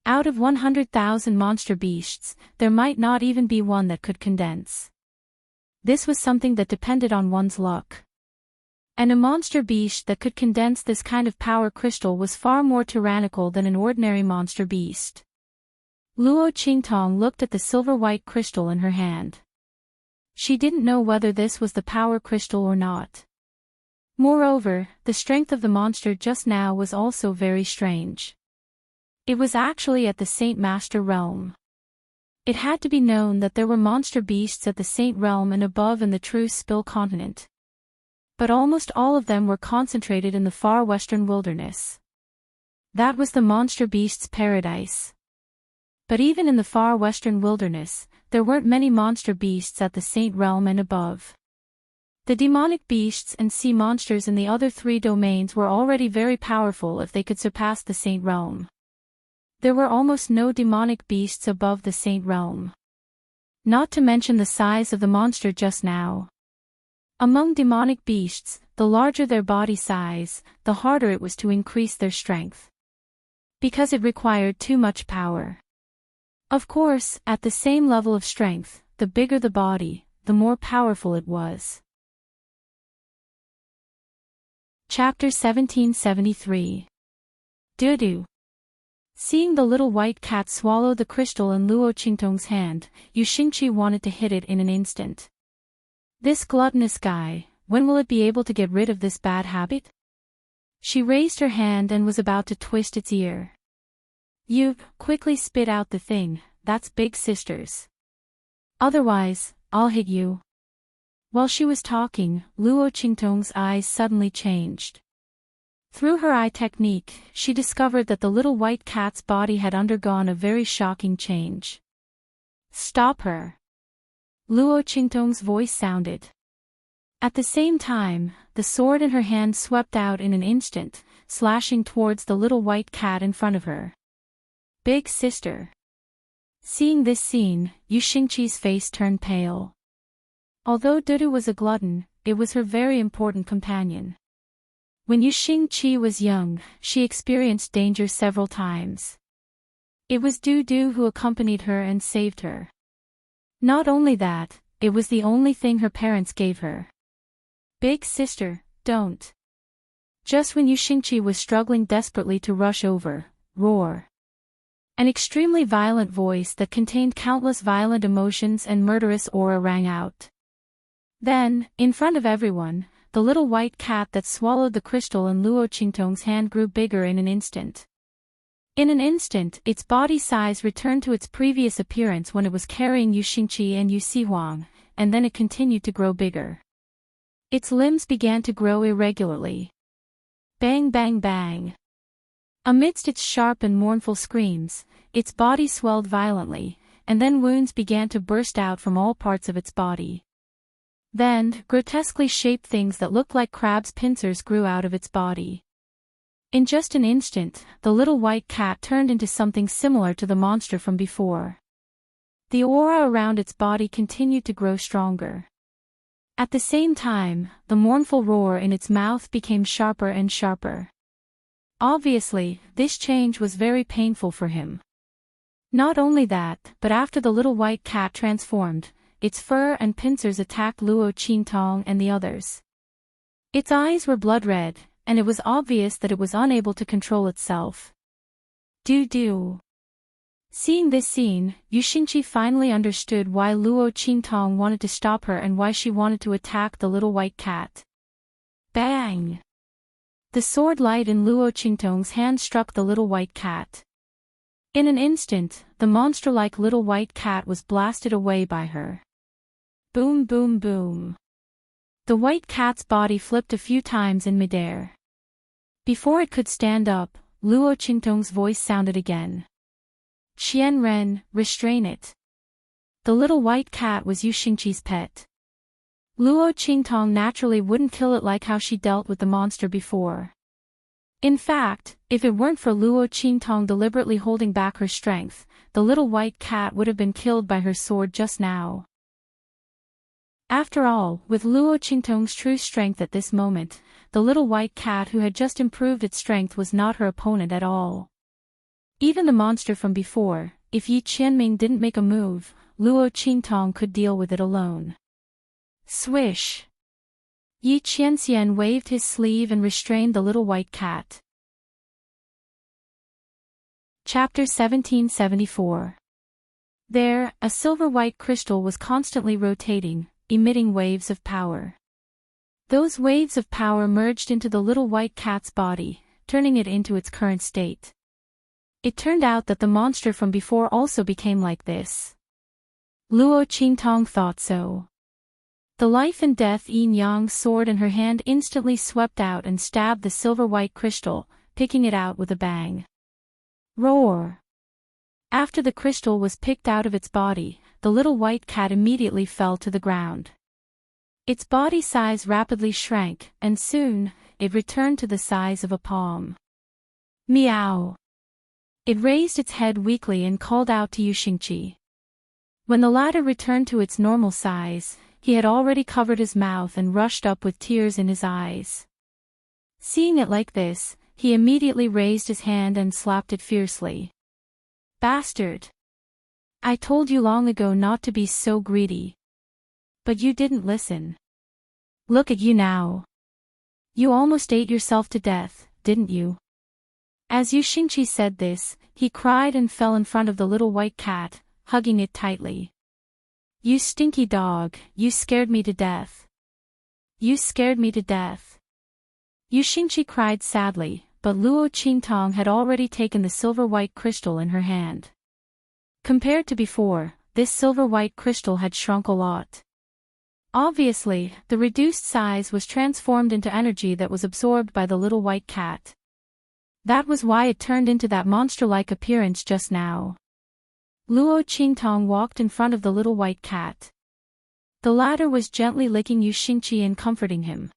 Out of 100,000 monster beasts, there might not even be one that could condense. This was something that depended on one's luck. And a monster beast that could condense this kind of power crystal was far more tyrannical than an ordinary monster beast. Luo Qingtong looked at the silver-white crystal in her hand. She didn't know whether this was the power crystal or not. Moreover, the strength of the monster just now was also very strange. It was actually at the Saint Master Realm. It had to be known that there were monster beasts at the Saint Realm and above in the true Spill continent. But almost all of them were concentrated in the far western wilderness. That was the monster beast's paradise. But even in the far western wilderness, there weren't many monster beasts at the Saint Realm and above. The demonic beasts and sea monsters in the other three domains were already very powerful if they could surpass the Saint Realm. There were almost no demonic beasts above the saint realm. Not to mention the size of the monster just now. Among demonic beasts, the larger their body size, the harder it was to increase their strength. Because it required too much power. Of course, at the same level of strength, the bigger the body, the more powerful it was. Chapter 1773. Dudu. Seeing the little white cat swallow the crystal in Luo Qingtong's hand, Yu Xingqi wanted to hit it in an instant. This gluttonous guy, when will it be able to get rid of this bad habit? She raised her hand and was about to twist its ear. You, quickly spit out the thing, that's big sister's. Otherwise, I'll hit you. While she was talking, Luo Qingtong's eyes suddenly changed. Through her eye technique, she discovered that the little white cat's body had undergone a very shocking change. Stop her! Luo Qingtong's voice sounded. At the same time, the sword in her hand swept out in an instant, slashing towards the little white cat in front of her. Big sister. Seeing this scene, Yu Xingqi's face turned pale. Although Dudu was a glutton, it was her very important companion. When Yu Xingqi was young, she experienced danger several times. It was Dudu who accompanied her and saved her. Not only that, it was the only thing her parents gave her. Big sister, don't. Just when Yu Xingqi was struggling desperately to rush over, roar. An extremely violent voice that contained countless violent emotions and murderous aura rang out. Then, in front of everyone, the little white cat that swallowed the crystal in Luo Qingtong's hand grew bigger in an instant. In an instant, its body size returned to its previous appearance when it was carrying Yu Xingqi and Yu Sihuang, and then it continued to grow bigger. Its limbs began to grow irregularly. Bang bang bang. Amidst its sharp and mournful screams, its body swelled violently, and then wounds began to burst out from all parts of its body. Then, grotesquely shaped things that looked like crab's pincers grew out of its body. In just an instant, the little white cat turned into something similar to the monster from before. The aura around its body continued to grow stronger. At the same time, the mournful roar in its mouth became sharper and sharper. Obviously, this change was very painful for him. Not only that, but after the little white cat transformed, its fur and pincers attacked Luo Qingtong and the others. Its eyes were blood red, and it was obvious that it was unable to control itself. Do. Seeing this scene, Yu Xingqi finally understood why Luo Qingtong wanted to stop her and why she wanted to attack the little white cat. Bang! The sword light in Luo Qingtong's hand struck the little white cat. In an instant, the monster-like little white cat was blasted away by her. Boom boom boom. The white cat's body flipped a few times in midair. Before it could stand up, Luo Qingtong's voice sounded again. Qian Ren, restrain it. The little white cat was Yu Xingqi's pet. Luo Qingtong naturally wouldn't kill it like how she dealt with the monster before. In fact, if it weren't for Luo Qingtong deliberately holding back her strength, the little white cat would have been killed by her sword just now. After all, with Luo Qingtong's true strength at this moment, the little white cat who had just improved its strength was not her opponent at all. Even the monster from before, if Yi Qianming didn't make a move, Luo Qingtong could deal with it alone. Swish! Yi Qianxian waved his sleeve and restrained the little white cat. Chapter 1774. There, a silver-white crystal was constantly rotating, emitting waves of power. Those waves of power merged into the little white cat's body, turning it into its current state. It turned out that the monster from before also became like this. Luo Qingtong thought so. The life and death yin-yang sword in her hand instantly swept out and stabbed the silver-white crystal, picking it out with a bang. Roar! After the crystal was picked out of its body, the little white cat immediately fell to the ground. Its body size rapidly shrank, and soon, it returned to the size of a palm. Meow! It raised its head weakly and called out to Yu Xingqi. When the latter returned to its normal size, he had already covered his mouth and rushed up with tears in his eyes. Seeing it like this, he immediately raised his hand and slapped it fiercely. Bastard! I told you long ago not to be so greedy. But you didn't listen. Look at you now. You almost ate yourself to death, didn't you? As Yu Xingqi said this, he cried and fell in front of the little white cat, hugging it tightly. You stinky dog, you scared me to death. You scared me to death. Yu Xingqi cried sadly, but Luo Qingtong had already taken the silver-white crystal in her hand. Compared to before, this silver-white crystal had shrunk a lot. Obviously, the reduced size was transformed into energy that was absorbed by the little white cat. That was why it turned into that monster-like appearance just now. Luo Qingtong walked in front of the little white cat. The latter was gently licking Yu Xingqi and comforting him.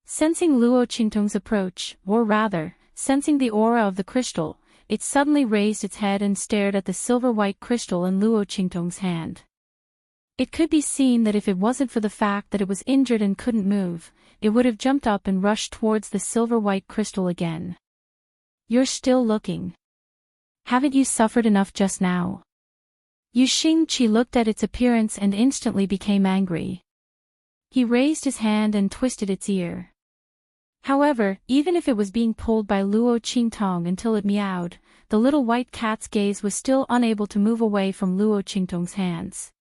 Sensing Luo Qingtong's approach, or rather, sensing the aura of the crystal, it suddenly raised its head and stared at the silver-white crystal in Luo Qingtong's hand. It could be seen that if it wasn't for the fact that it was injured and couldn't move, it would have jumped up and rushed towards the silver-white crystal again. You're still looking. Haven't you suffered enough just now? Yu Xingqi looked at its appearance and instantly became angry. He raised his hand and twisted its ear. However, even if it was being pulled by Luo Qingtong until it meowed, the little white cat's gaze was still unable to move away from Luo Qingtong's hands.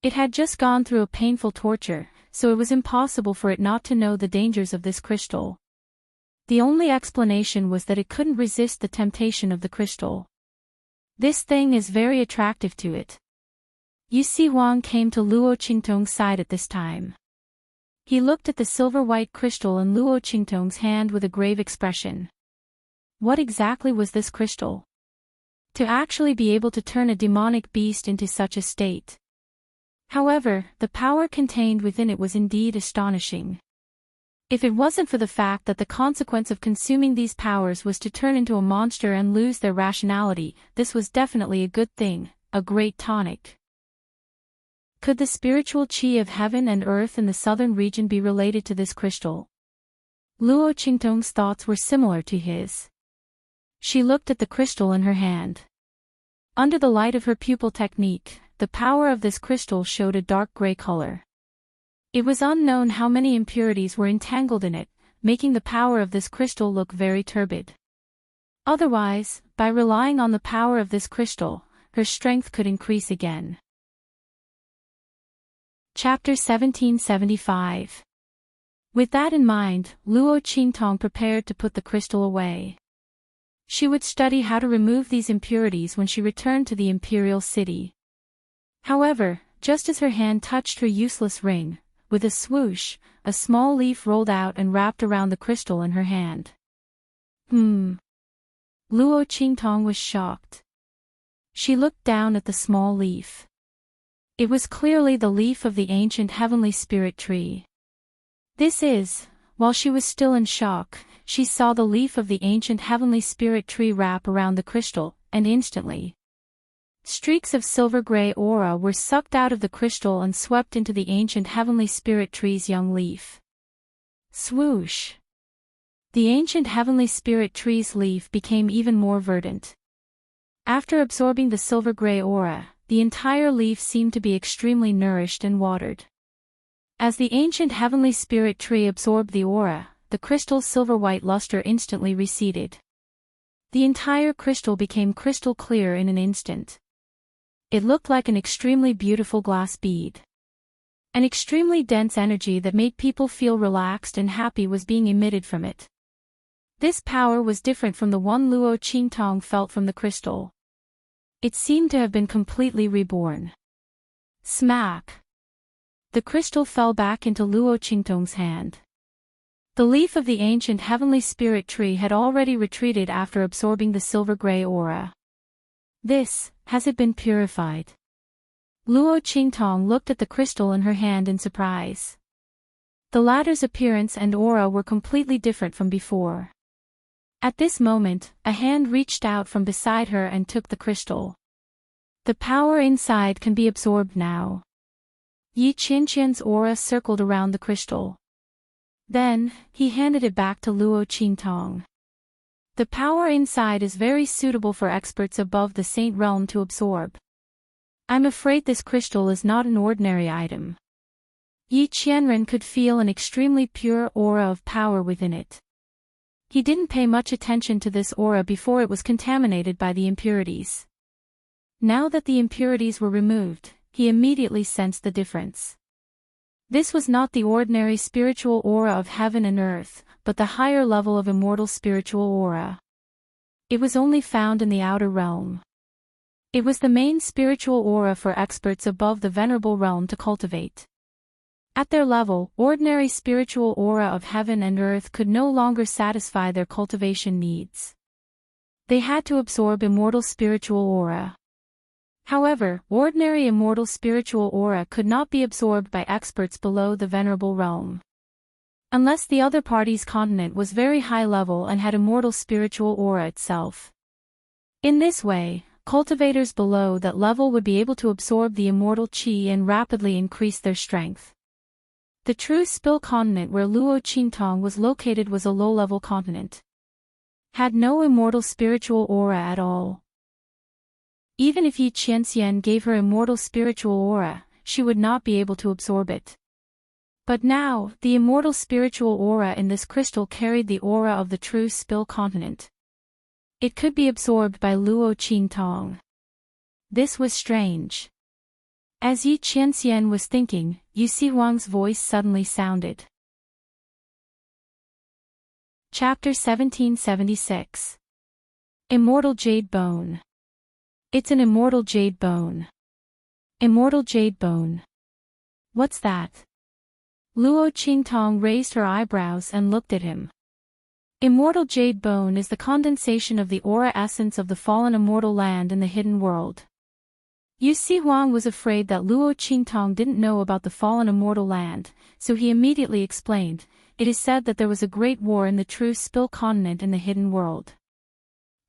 It had just gone through a painful torture, so it was impossible for it not to know the dangers of this crystal. The only explanation was that it couldn't resist the temptation of the crystal. This thing is very attractive to it. Yu Sihuang came to Luo Qingtong's side at this time. He looked at the silver-white crystal in Luo Qingtong's hand with a grave expression. What exactly was this crystal? To actually be able to turn a demonic beast into such a state. However, the power contained within it was indeed astonishing. If it wasn't for the fact that the consequence of consuming these powers was to turn into a monster and lose their rationality, this was definitely a good thing, a great tonic. Could the spiritual qi of heaven and earth in the southern region be related to this crystal? Luo Qingtong's thoughts were similar to his. She looked at the crystal in her hand. Under the light of her pupil technique, the power of this crystal showed a dark gray color. It was unknown how many impurities were entangled in it, making the power of this crystal look very turbid. Otherwise, by relying on the power of this crystal, her strength could increase again. Chapter 1775. With that in mind, Luo Qingtong prepared to put the crystal away. She would study how to remove these impurities when she returned to the imperial city. However, just as her hand touched her useless ring, with a swoosh, a small leaf rolled out and wrapped around the crystal in her hand. Luo Qingtong was shocked. She looked down at the small leaf. It was clearly the leaf of the ancient heavenly spirit tree. While she was still in shock, she saw the leaf of the ancient heavenly spirit tree wrap around the crystal, and instantly, streaks of silver-gray aura were sucked out of the crystal and swept into the ancient heavenly spirit tree's young leaf. Swoosh! The ancient heavenly spirit tree's leaf became even more verdant. After absorbing the silver-gray aura, the entire leaf seemed to be extremely nourished and watered. As the ancient heavenly spirit tree absorbed the aura, the crystal's silver-white luster instantly receded. The entire crystal became crystal clear in an instant. It looked like an extremely beautiful glass bead. An extremely dense energy that made people feel relaxed and happy was being emitted from it. This power was different from the one Luo Qingtong felt from the crystal. It seemed to have been completely reborn. Smack! The crystal fell back into Luo Qingtong's hand. The leaf of the ancient heavenly spirit tree had already retreated after absorbing the silver-gray aura. Has it been purified? Luo Qingtong looked at the crystal in her hand in surprise. The latter's appearance and aura were completely different from before. At this moment, a hand reached out from beside her and took the crystal. The power inside can be absorbed now. Yi Qianqian's aura circled around the crystal. Then, he handed it back to Luo Qingtong. The power inside is very suitable for experts above the saint realm to absorb. I'm afraid this crystal is not an ordinary item. Yi Qianren could feel an extremely pure aura of power within it. He didn't pay much attention to this aura before it was contaminated by the impurities. Now that the impurities were removed, he immediately sensed the difference. This was not the ordinary spiritual aura of heaven and earth, but the higher level of immortal spiritual aura. It was only found in the outer realm. It was the main spiritual aura for experts above the venerable realm to cultivate. At their level, ordinary spiritual aura of heaven and earth could no longer satisfy their cultivation needs. They had to absorb immortal spiritual aura. However, ordinary immortal spiritual aura could not be absorbed by experts below the venerable realm. Unless the other party's continent was very high level and had immortal spiritual aura itself. In this way, cultivators below that level would be able to absorb the immortal qi and rapidly increase their strength. The true spill continent where Luo Qingtong was located was a low-level continent. Had no immortal spiritual aura at all. Even if Yi Qianxian gave her immortal spiritual aura, she would not be able to absorb it. But now, the immortal spiritual aura in this crystal carried the aura of the true spill continent. It could be absorbed by Luo Qingtong. This was strange. As Yi Qianxian was thinking, Yu Sihuang's voice suddenly sounded. Chapter 1776. Immortal Jade Bone. It's an immortal jade bone. Immortal jade bone. What's that? Luo Qingtong raised her eyebrows and looked at him. Immortal jade bone is the condensation of the aura essence of the fallen immortal land in the hidden world. Yu Sihuang was afraid that Luo Qingtong didn't know about the fallen immortal land, so he immediately explained, it is said that there was a great war in the true spill continent in the hidden world.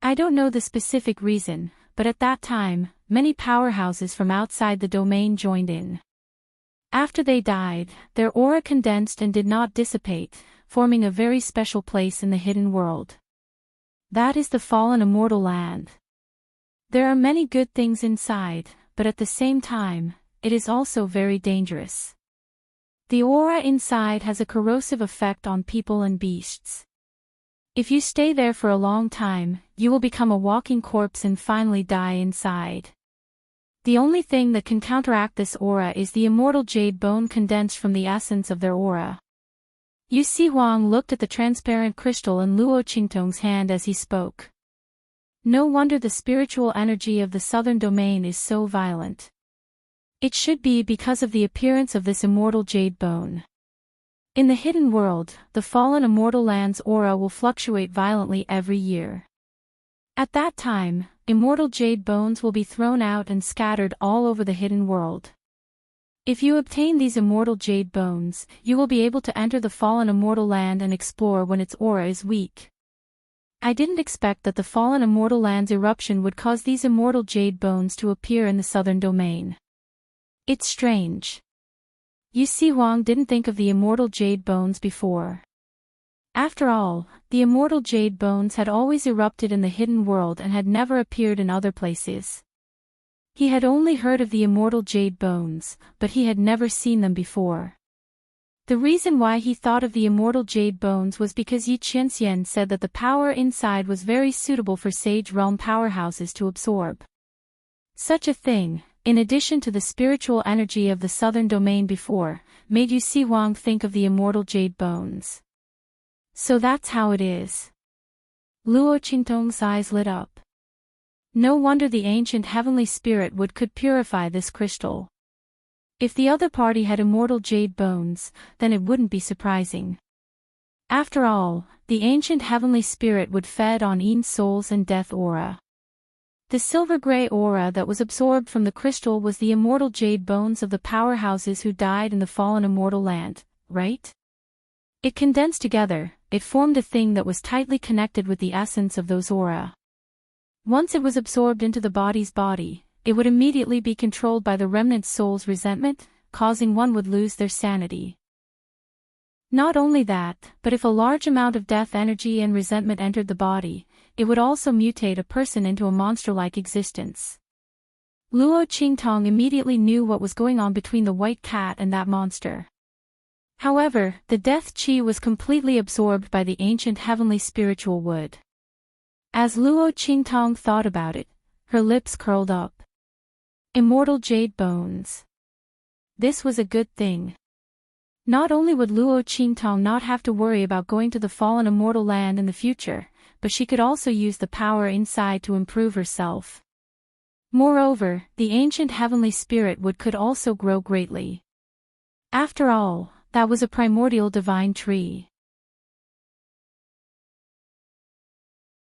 I don't know the specific reason, but at that time, many powerhouses from outside the domain joined in. After they died, their aura condensed and did not dissipate, forming a very special place in the hidden world. That is the fallen immortal land. There are many good things inside, but at the same time, it is also very dangerous. The aura inside has a corrosive effect on people and beasts. If you stay there for a long time, you will become a walking corpse and finally die inside. The only thing that can counteract this aura is the immortal jade bone condensed from the essence of their aura. Yu Sihuang looked at the transparent crystal in Luo Qingtong's hand as he spoke. No wonder the spiritual energy of the southern domain is so violent. It should be because of the appearance of this immortal jade bone. In the hidden world, the fallen immortal land's aura will fluctuate violently every year. At that time, immortal jade bones will be thrown out and scattered all over the hidden world. If you obtain these immortal jade bones, you will be able to enter the fallen immortal land and explore when its aura is weak. I didn't expect that the fallen immortal land's eruption would cause these immortal jade bones to appear in the southern domain. It's strange. Yu Sihuang didn't think of the immortal jade bones before. After all, the immortal jade bones had always erupted in the hidden world and had never appeared in other places. He had only heard of the immortal jade bones, but he had never seen them before. The reason why he thought of the immortal jade bones was because Yi Qianxian said that the power inside was very suitable for sage realm powerhouses to absorb. Such a thing, in addition to the spiritual energy of the southern domain before, made Yu Sihuang think of the immortal jade bones. So that's how it is. Luo Qingtong's eyes lit up. No wonder the ancient heavenly spirit could purify this crystal. If the other party had immortal jade bones, then it wouldn't be surprising. After all, the ancient heavenly spirit fed on Yin's souls and death aura. The silver-gray aura that was absorbed from the crystal was the immortal jade bones of the powerhouses who died in the fallen immortal land, right? It condensed together, it formed a thing that was tightly connected with the essence of those aura. Once it was absorbed into the body's body, it would immediately be controlled by the remnant soul's resentment, causing one would lose their sanity. Not only that, but if a large amount of death energy and resentment entered the body, it would also mutate a person into a monster-like existence. Luo Qingtong immediately knew what was going on between the white cat and that monster. However, the death qi was completely absorbed by the ancient heavenly spiritual wood. As Luo Qingtong thought about it, her lips curled up. Immortal jade bones. This was a good thing. Not only would Luo Qingtong not have to worry about going to the fallen immortal land in the future, but she could also use the power inside to improve herself. Moreover, the ancient heavenly spirit wood could also grow greatly. After all, that was a primordial divine tree.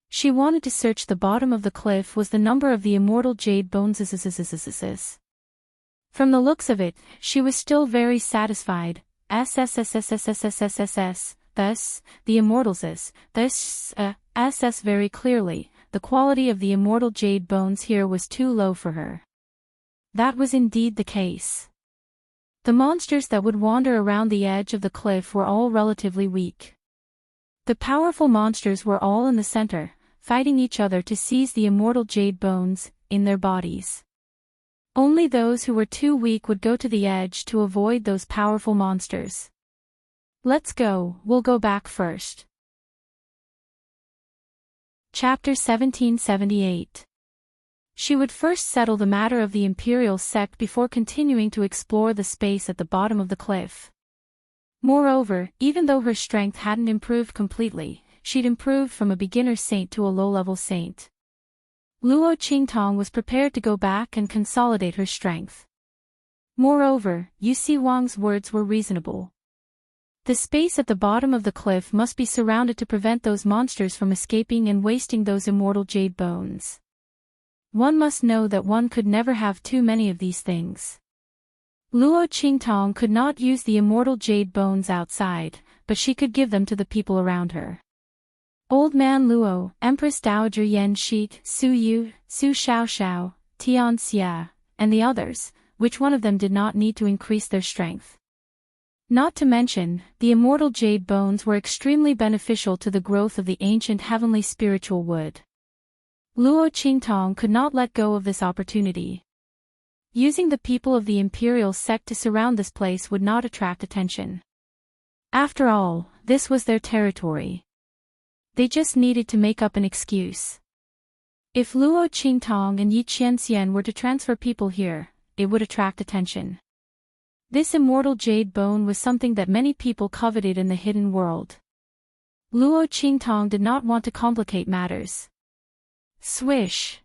She wanted to search the bottom of the cliff was the number of the immortal jade bones. From the looks of it, she was still very satisfied. Thus, the immortals thus, very clearly, the quality of the immortal jade bones here was too low for her. That was indeed the case. The monsters that would wander around the edge of the cliff were all relatively weak. The powerful monsters were all in the center, fighting each other to seize the immortal jade bones in their bodies. Only those who were too weak would go to the edge to avoid those powerful monsters. Let's go, we'll go back first. Chapter 1778. She would first settle the matter of the imperial sect before continuing to explore the space at the bottom of the cliff. Moreover, even though her strength hadn't improved completely, she'd improved from a beginner saint to a low-level saint. Luo Qingtong was prepared to go back and consolidate her strength. Moreover, Yu Si Wang's words were reasonable. The space at the bottom of the cliff must be surrounded to prevent those monsters from escaping and wasting those immortal jade bones. One must know that one could never have too many of these things. Luo Qingtong could not use the immortal jade bones outside, but she could give them to the people around her. Old Man Luo, Empress Dowager Yan Shit, Su Yu, Su Xiaoxiao, Tian Xia, and the others, which one of them did not need to increase their strength? Not to mention, the immortal jade bones were extremely beneficial to the growth of the ancient heavenly spiritual wood. Luo Qingtong could not let go of this opportunity. Using the people of the imperial sect to surround this place would not attract attention. After all, this was their territory. They just needed to make up an excuse. If Luo Qingtong and Yi Qianxian were to transfer people here, it would attract attention. This immortal jade bone was something that many people coveted in the hidden world. Luo Qingtong did not want to complicate matters. Swish!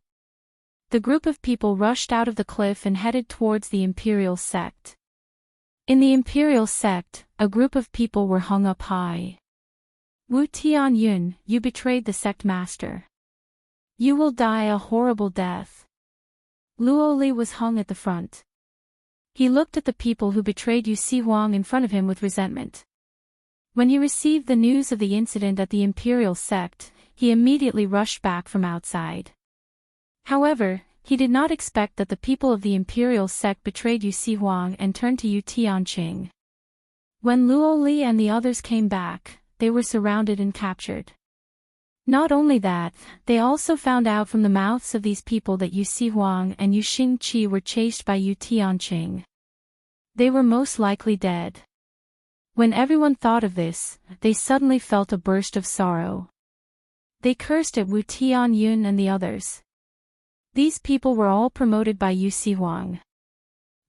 The group of people rushed out of the cliff and headed towards the imperial sect. In the imperial sect, a group of people were hung up high. Wu Tianyun, you betrayed the sect master. You will die a horrible death. Luo Li was hung at the front. He looked at the people who betrayed Yu Si Huang in front of him with resentment. When he received the news of the incident at the imperial sect, he immediately rushed back from outside. However, he did not expect that the people of the imperial sect betrayed Yu Si Huang and turned to Yu Tianqing. When Luo Li and the others came back, they were surrounded and captured. Not only that, they also found out from the mouths of these people that Yu Si Huang and Yu Xingqi were chased by Yu Tianqing. They were most likely dead. When everyone thought of this, they suddenly felt a burst of sorrow. They cursed at Wu Tianyun and the others. These people were all promoted by Yu Si Huang.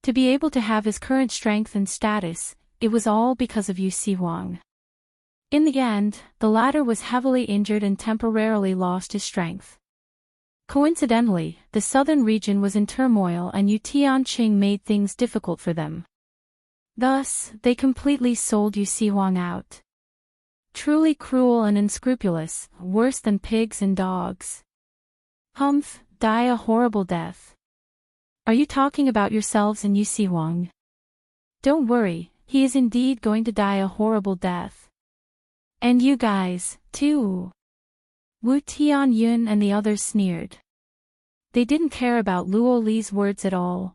To be able to have his current strength and status, it was all because of Yu Si Huang. In the end, the latter was heavily injured and temporarily lost his strength. Coincidentally, the southern region was in turmoil and Yu Tianqing made things difficult for them. Thus, they completely sold Yu Si Huang out. Truly cruel and unscrupulous, worse than pigs and dogs. Humph, die a horrible death. Are you talking about yourselves and Yu Si Huang? Don't worry, he is indeed going to die a horrible death. And you guys, too. Wu Tianyun and the others sneered. They didn't care about Luo Li's words at all.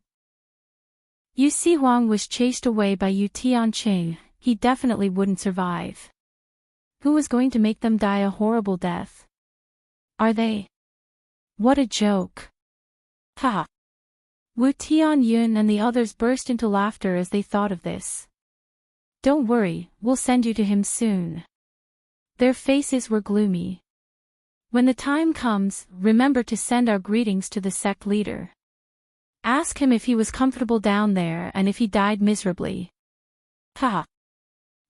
Yu Si Huang was chased away by Yu Tianqing, he definitely wouldn't survive. Who was going to make them die a horrible death? Are they? What a joke. Ha! Wu Tianyun and the others burst into laughter as they thought of this. Don't worry, we'll send you to him soon. Their faces were gloomy. When the time comes, remember to send our greetings to the sect leader. Ask him if he was comfortable down there and if he died miserably. Ha!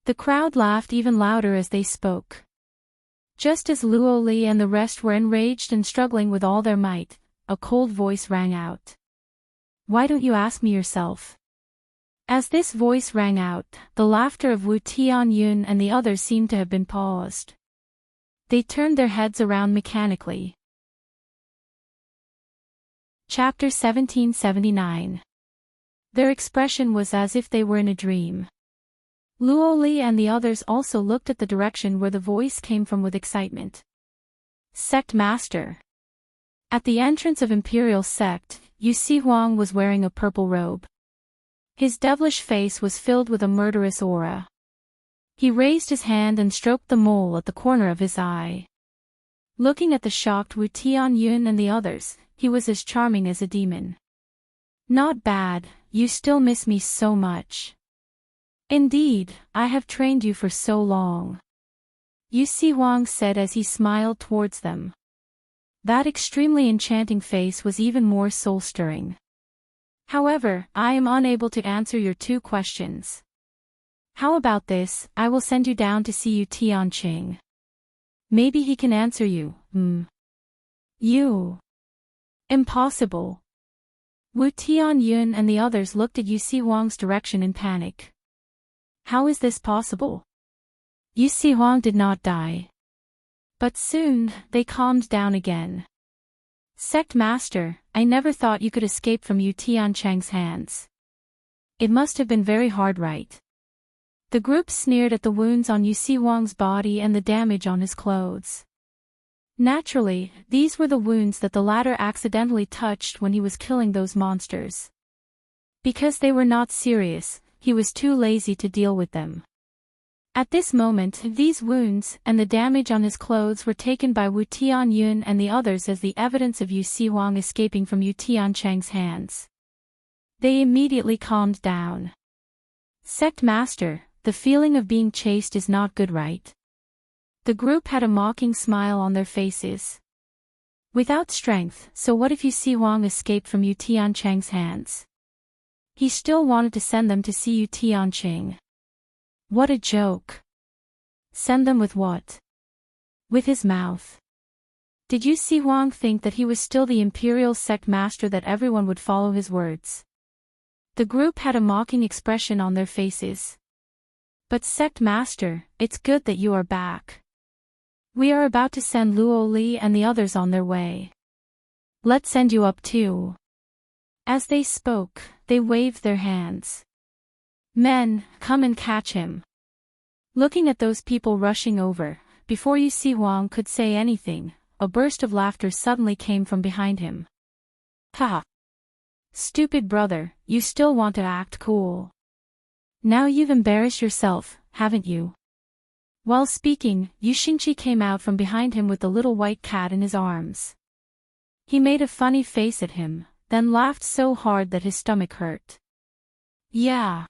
The crowd laughed even louder as they spoke. Just as Luo Li and the rest were enraged and struggling with all their might, a cold voice rang out. Why don't you ask me yourself? As this voice rang out, the laughter of Wu Tianyun and the others seemed to have been paused. They turned their heads around mechanically. Chapter 1779. Their expression was as if they were in a dream. Luo Li and the others also looked at the direction where the voice came from with excitement. Sect Master. At the entrance of Imperial Sect, Yu Si Huang was wearing a purple robe. His devilish face was filled with a murderous aura. He raised his hand and stroked the mole at the corner of his eye. Looking at the shocked Wu Tianyun and the others, he was as charming as a demon. Not bad, you still miss me so much. Indeed, I have trained you for so long. Yu Si Huang said as he smiled towards them. That extremely enchanting face was even more soul-stirring. However, I am unable to answer your 2 questions. How about this, I will send you down to see Yu Tianqing. Maybe he can answer you, You. Impossible. Wu Tianyun and the others looked at Yu Si Huang's direction in panic. How is this possible? Yu Si Huang did not die. But soon, they calmed down again. Sect Master, I never thought you could escape from Yu Tianqing's hands. It must have been very hard, right? The group sneered at the wounds on Yu Si Huang's body and the damage on his clothes. Naturally, these were the wounds that the latter accidentally touched when he was killing those monsters. Because they were not serious, he was too lazy to deal with them. At this moment, these wounds and the damage on his clothes were taken by Wu Tianyun and the others as the evidence of Yu Si Huang escaping from Yu Tianqing's hands. They immediately calmed down. Sect Master, the feeling of being chased is not good, right? The group had a mocking smile on their faces. Without strength, so what if Yu Si Huang escaped from Yu Tianqing's hands? He still wanted to send them to see Yu Tianqing. What a joke. Send them with what? With his mouth. Did Yu Si Huang think that he was still the imperial sect master, that everyone would follow his words? The group had a mocking expression on their faces. But Sect Master, it's good that you are back. We are about to send Luo Li and the others on their way. Let's send you up too. As they spoke, they waved their hands. Men, come and catch him. Looking at those people rushing over, before Yu Si Huang could say anything, a burst of laughter suddenly came from behind him. Ha! Stupid brother, you still want to act cool. Now you've embarrassed yourself, haven't you? While speaking, Yu Xingqi came out from behind him with the little white cat in his arms. He made a funny face at him, then laughed so hard that his stomach hurt. Yeah.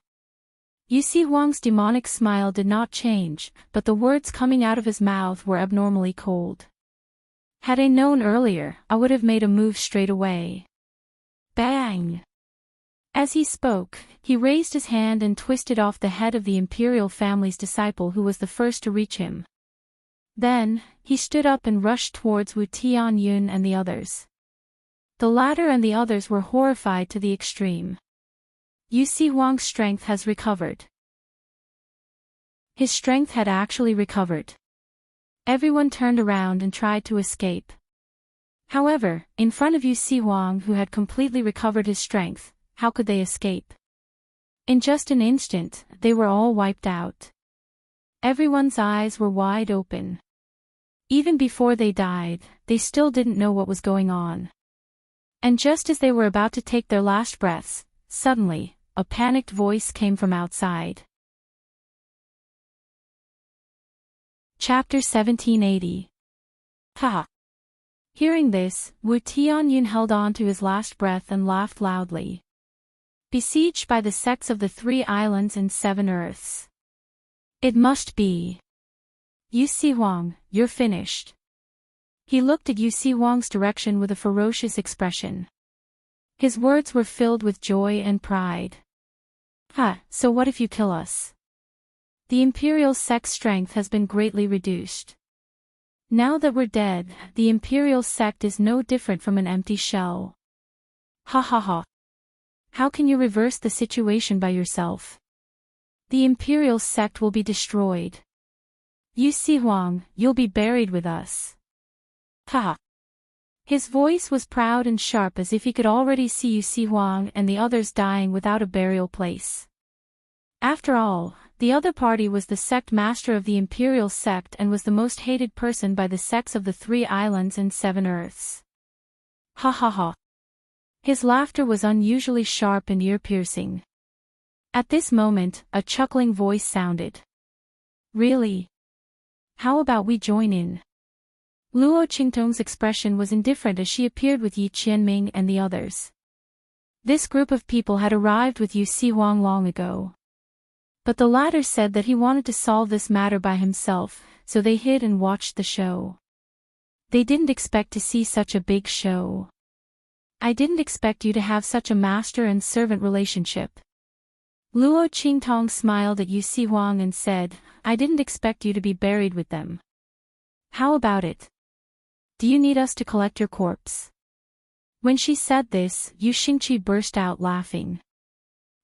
Yu Si Huang's demonic smile did not change, but the words coming out of his mouth were abnormally cold. Had I known earlier, I would have made a move straight away. Bang! As he spoke, he raised his hand and twisted off the head of the imperial family's disciple who was the first to reach him. Then, he stood up and rushed towards Wu Tianyun and the others. The latter and the others were horrified to the extreme. Yu Si Huang's strength has recovered. His strength had actually recovered. Everyone turned around and tried to escape. However, in front of Yu Si Huang, who had completely recovered his strength, how could they escape? In just an instant, they were all wiped out. Everyone's eyes were wide open. Even before they died, they still didn't know what was going on. And just as they were about to take their last breaths, suddenly, a panicked voice came from outside. Chapter 1780. Ha! Hearing this, Wu Tianyun held on to his last breath and laughed loudly. Besieged by the sects of the 3 islands and 7 earths. It must be. Yu Huang, you're finished. He looked at Yu Huang's direction with a ferocious expression. His words were filled with joy and pride. So what if you kill us? The Imperial sect's strength has been greatly reduced. Now that we're dead, the Imperial sect is no different from an empty shell. Ha ha ha. How can you reverse the situation by yourself? The Imperial sect will be destroyed. Yu Huang, you'll be buried with us. Ha! His voice was proud and sharp as if he could already see Yu Huang and the others dying without a burial place. After all, the other party was the sect master of the Imperial sect and was the most hated person by the sects of the 3 islands and 7 earths. Ha ha ha. His laughter was unusually sharp and ear-piercing. At this moment, a chuckling voice sounded. Really? How about we join in? Luo Qingtong's expression was indifferent as she appeared with Yi Qianming and the others. This group of people had arrived with Yu Huang long ago. But the latter said that he wanted to solve this matter by himself, so they hid and watched the show. They didn't expect to see such a big show. I didn't expect you to have such a master and servant relationship. Luo Qingtong smiled at Yu Huang and said, I didn't expect you to be buried with them. How about it? Do you need us to collect your corpse? When she said this, Yu Xingqi burst out laughing.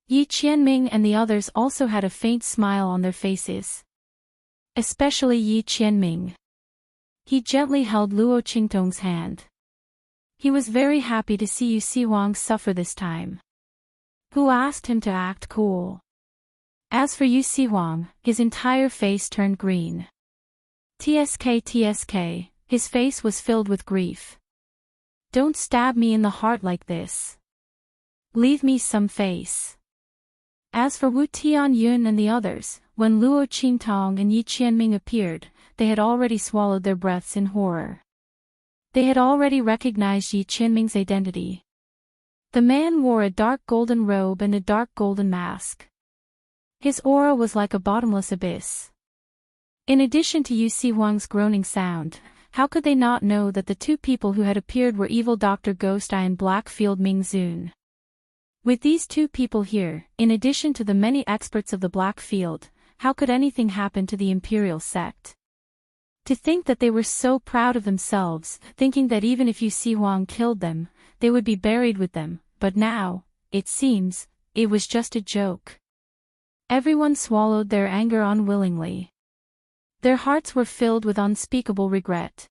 Yi Qianming and the others also had a faint smile on their faces. Especially Yi Qianming. He gently held Luo Qingtong's hand. He was very happy to see Yu Huang suffer this time. Who asked him to act cool? As for Yu Huang, his entire face turned green. TSK, his face was filled with grief. Don't stab me in the heart like this. Leave me some face. As for Wu Tianyun and the others, when Luo Qingtong and Yi Qianming appeared, they had already swallowed their breaths in horror. They had already recognized Yi Qianming's identity. The man wore a dark golden robe and a dark golden mask. His aura was like a bottomless abyss. In addition to Yu Huang's groaning sound, how could they not know that the 2 people who had appeared were evil Dr. Ghost Eye and Blackfield Ming Zun? With these 2 people here, in addition to the many experts of the Black Field, how could anything happen to the Imperial sect? To think that they were so proud of themselves, thinking that even if Yu Huang killed them, they would be buried with them, but now, it seems, it was just a joke. Everyone swallowed their anger unwillingly. Their hearts were filled with unspeakable regret.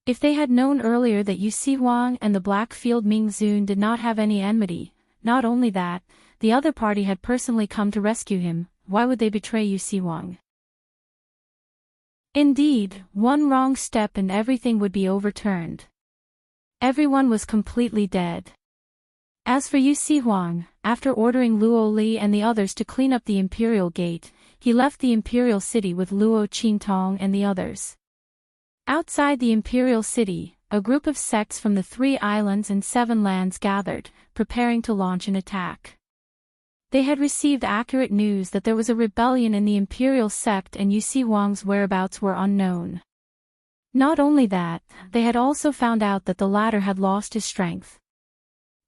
If they had known earlier that Yu Huang and the Blackfield Ming Zun did not have any enmity, not only that, the other party had personally come to rescue him, why would they betray Yu Huang? Indeed, one wrong step and everything would be overturned. Everyone was completely dead. As for Yu Huang, after ordering Luo Li and the others to clean up the Imperial Gate, he left the Imperial City with Luo Qingtong and the others. Outside the Imperial City, a group of sects from the 3 islands and 7 lands gathered, preparing to launch an attack. They had received accurate news that there was a rebellion in the Imperial sect and Yu Huang's whereabouts were unknown. Not only that, they had also found out that the latter had lost his strength.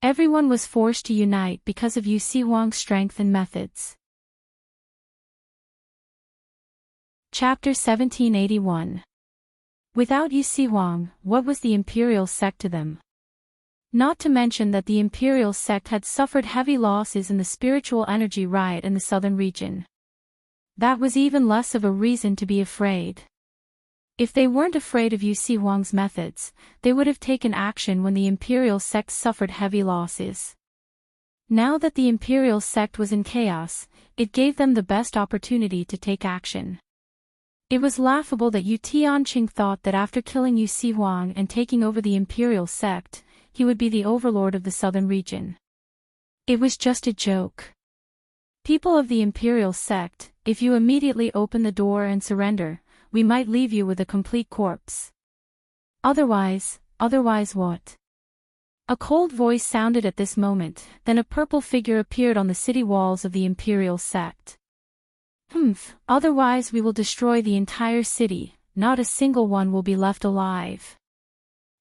Everyone was forced to unite because of Yu Huang's strength and methods. Chapter 1781. Without Yu Huang, what was the Imperial sect to them? Not to mention that the Imperial sect had suffered heavy losses in the spiritual energy riot in the southern region. That was even less of a reason to be afraid. If they weren't afraid of Yu Huang's methods, they would have taken action when the Imperial sect suffered heavy losses. Now that the Imperial sect was in chaos, it gave them the best opportunity to take action. It was laughable that Yu Tianqing thought that after killing Yu Huang and taking over the imperial sect, he would be the overlord of the southern region. It was just a joke. People of the imperial sect, if you immediately open the door and surrender, we might leave you with a complete corpse. Otherwise what? A cold voice sounded at this moment, then a purple figure appeared on the city walls of the imperial sect. Otherwise we will destroy the entire city, not a single one will be left alive.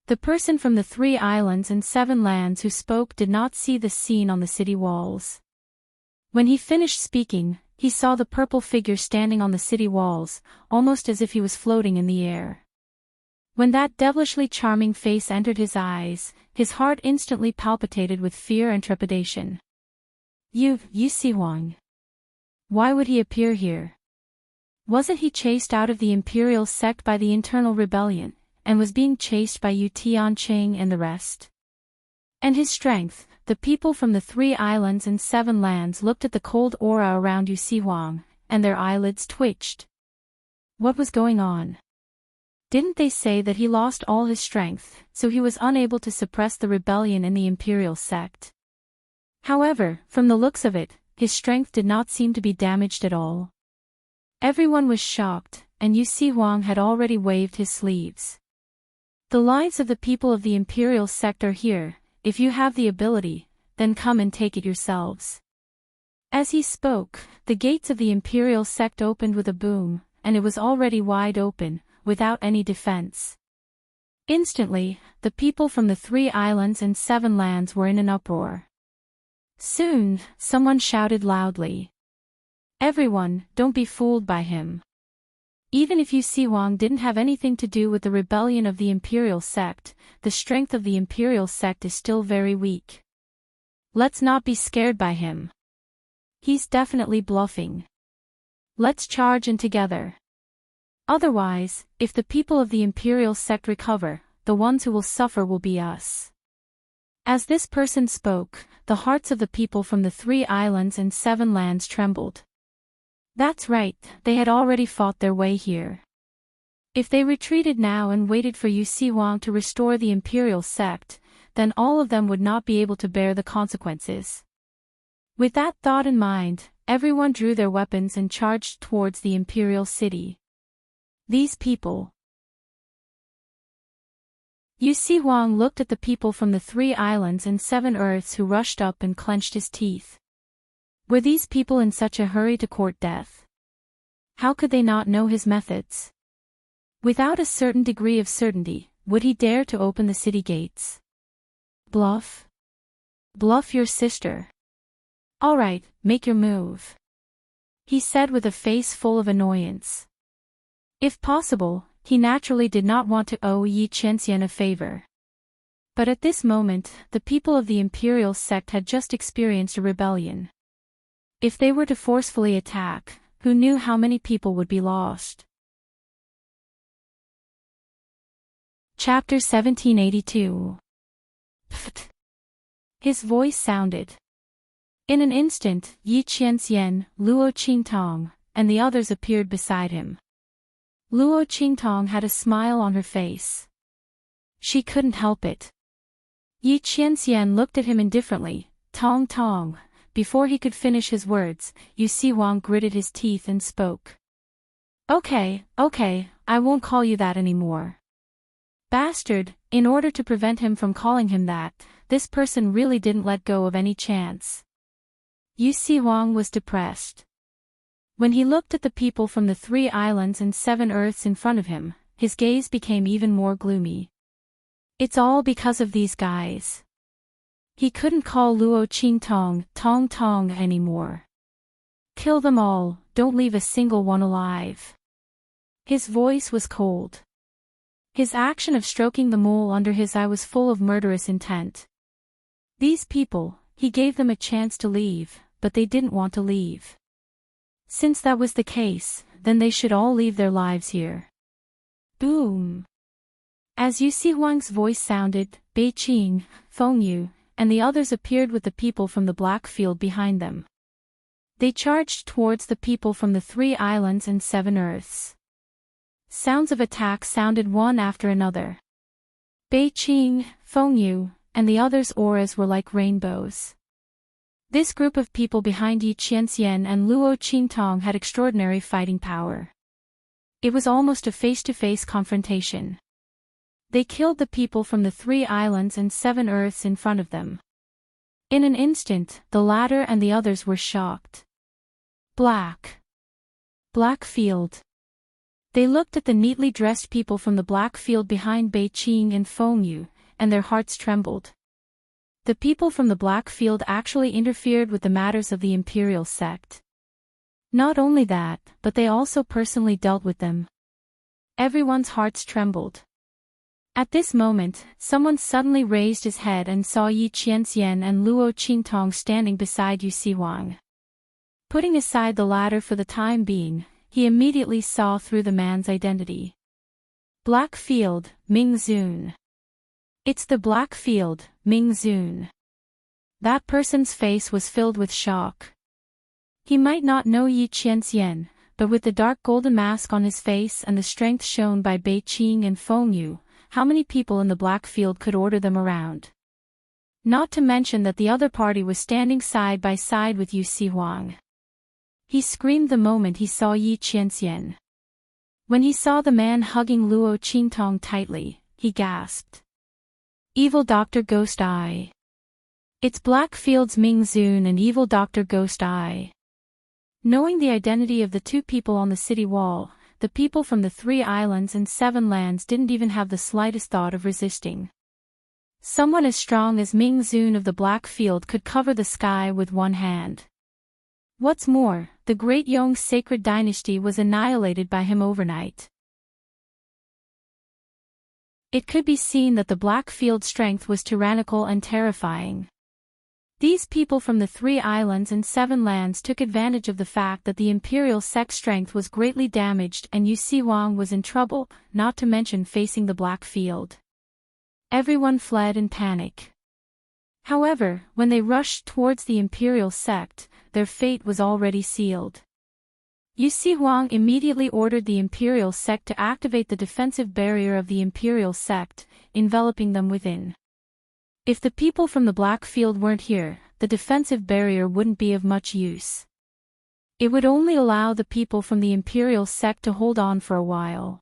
The person from the 3 islands and 7 lands who spoke did not see the scene on the city walls. When he finished speaking, he saw the purple figure standing on the city walls, almost as if he was floating in the air. When that devilishly charming face entered his eyes, his heart instantly palpitated with fear and trepidation. Yu Huang. Why would he appear here? Wasn't he chased out of the imperial sect by the internal rebellion, and was being chased by Yu Tianqing and the rest? And his strength, the people from the 3 islands and 7 lands looked at the cold aura around Yu Huang, and their eyelids twitched. What was going on? Didn't they say that he lost all his strength, so he was unable to suppress the rebellion in the imperial sect? However, from the looks of it, his strength did not seem to be damaged at all. Everyone was shocked, and Yu Huang had already waved his sleeves. The lives of the people of the imperial sect are here. If you have the ability, then come and take it yourselves. As he spoke, the gates of the imperial sect opened with a boom, and it was already wide open, without any defense. Instantly, the people from the 3 islands and 7 lands were in an uproar. Soon, someone shouted loudly. Everyone, don't be fooled by him. Even if Yu Huang didn't have anything to do with the rebellion of the imperial sect, the strength of the imperial sect is still very weak. Let's not be scared by him. He's definitely bluffing. Let's charge in together. Otherwise, if the people of the imperial sect recover, the ones who will suffer will be us. As this person spoke, the hearts of the people from the 3 islands and 7 lands trembled. That's right, they had already fought their way here. If they retreated now and waited for Yu Huang to restore the imperial sect, then all of them would not be able to bear the consequences. With that thought in mind, everyone drew their weapons and charged towards the imperial city. These people. Yu Huang looked at the people from the 3 islands and 7 earths who rushed up and clenched his teeth. Were these people in such a hurry to court death? How could they not know his methods? Without a certain degree of certainty, would he dare to open the city gates? Bluff? Bluff your sister. All right, make your move. He said with a face full of annoyance. If possible, he naturally did not want to owe Yi Qianxian a favor. But at this moment, the people of the imperial sect had just experienced a rebellion. If they were to forcefully attack, who knew how many people would be lost? Chapter 1782. Pfft. His voice sounded. In an instant, Yi Qianxian, Luo Qingtong, and the others appeared beside him. Luo Qingtong had a smile on her face. She couldn't help it. Yi Qianxian looked at him indifferently. Tong Tong. Before he could finish his words, Yu Huang gritted his teeth and spoke. Okay, I won't call you that anymore. Bastard. In order to prevent him from calling him that, this person really didn't let go of any chance. Yu Huang was depressed. When he looked at the people from the 3 islands and 7 earths in front of him, his gaze became even more gloomy. It's all because of these guys. He couldn't call Luo Qingtong Tong Tong anymore. Kill them all, don't leave a single one alive. His voice was cold. His action of stroking the mole under his eye was full of murderous intent. These people, he gave them a chance to leave, but they didn't want to leave. Since that was the case, then they should all leave their lives here. Boom. As Yu Huang's voice sounded, Bei Qing, Feng Yu, and the others appeared with the people from the black field behind them. They charged towards the people from the 3 islands and 7 earths. Sounds of attack sounded one after another. Bei Qing, Feng Yu, and the others' auras were like rainbows. This group of people behind Yi Qianxian and Luo Qingtong had extraordinary fighting power. It was almost a face-to-face confrontation. They killed the people from the 3 islands and 7 earths in front of them. In an instant, the latter and the others were shocked. Black field. They looked at the neatly dressed people from the black field behind Bei Qing and Feng Yu, and their hearts trembled. The people from the black field actually interfered with the matters of the imperial sect. Not only that, but they also personally dealt with them. Everyone's hearts trembled. At this moment, someone suddenly raised his head and saw Yi Qianxian and Luo Qingtong standing beside Yu Sihuang. Putting aside the latter for the time being, he immediately saw through the man's identity. Black Field, Ming Zun. It's the Black Field, Ming Zun. That person's face was filled with shock. He might not know Yi Qianxian, but with the dark golden mask on his face and the strength shown by Bei Qing and Feng Yu, how many people in the Black Field could order them around? Not to mention that the other party was standing side by side with Yu Sihuang. He screamed the moment he saw Yi Qianxian. When he saw the man hugging Luo Qingtong tightly, he gasped. Evil Dr. Ghost Eye. It's Black Field's Ming Zun and Evil Dr. Ghost Eye. Knowing the identity of the 2 people on the city wall, the people from the 3 islands and 7 lands didn't even have the slightest thought of resisting. Someone as strong as Ming Zun of the Black Field could cover the sky with one hand. What's more, the Great Yong sacred dynasty was annihilated by him overnight. It could be seen that the Black Field's strength was tyrannical and terrifying. These people from the 3 islands and 7 lands took advantage of the fact that the imperial sect's strength was greatly damaged and Yu Sihuang was in trouble, not to mention facing the Black Field. Everyone fled in panic. However, when they rushed towards the imperial sect, their fate was already sealed. Yu Sihuang immediately ordered the imperial sect to activate the defensive barrier of the imperial sect, enveloping them within. If the people from the Black Field weren't here, the defensive barrier wouldn't be of much use. It would only allow the people from the imperial sect to hold on for a while.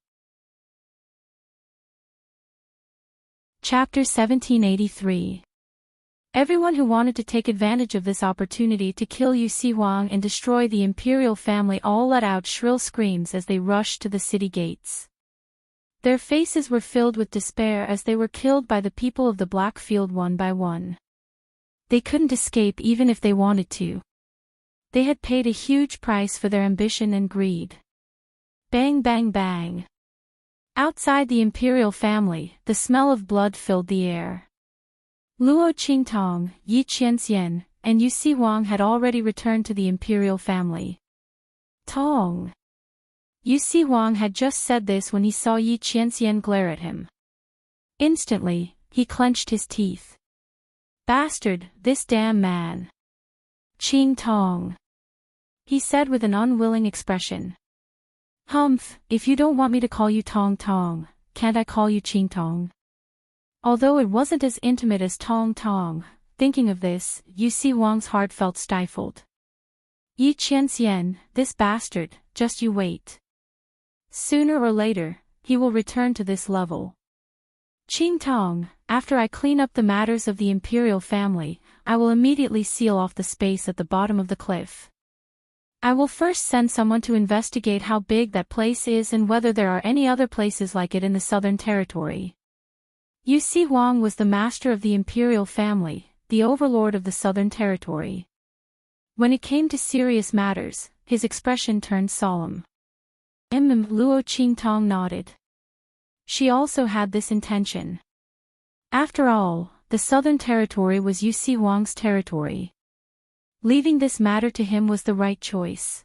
Chapter 1783. Everyone who wanted to take advantage of this opportunity to kill Yu Sihuang and destroy the imperial family all let out shrill screams as they rushed to the city gates. Their faces were filled with despair as they were killed by the people of the Black Field one by one. They couldn't escape even if they wanted to. They had paid a huge price for their ambition and greed. Bang bang bang. Outside the imperial family, the smell of blood filled the air. Luo Qingtong, Yi Qianxian, and Yu Sihuang had already returned to the imperial family. Tong. Yu Sihuang had just said this when he saw Yi Qianxian glare at him. Instantly, he clenched his teeth. Bastard, this damn man. Qing Tong. He said with an unwilling expression. Humph, if you don't want me to call you Tong Tong, can't I call you Qing Tong? Although it wasn't as intimate as Tong Tong, thinking of this, Yu Sihuang's heart felt stifled. Yi Qianxian, this bastard, just you wait. Sooner or later, he will return to this level. Qing Tong, after I clean up the matters of the imperial family, I will immediately seal off the space at the bottom of the cliff. I will first send someone to investigate how big that place is and whether there are any other places like it in the Southern Territory. Yu Sihuang was the master of the imperial family, the overlord of the Southern Territory. When it came to serious matters, his expression turned solemn. Luo Qingtong nodded. She also had this intention. After all, the Southern Territory was Yu Sihuang's territory. Leaving this matter to him was the right choice.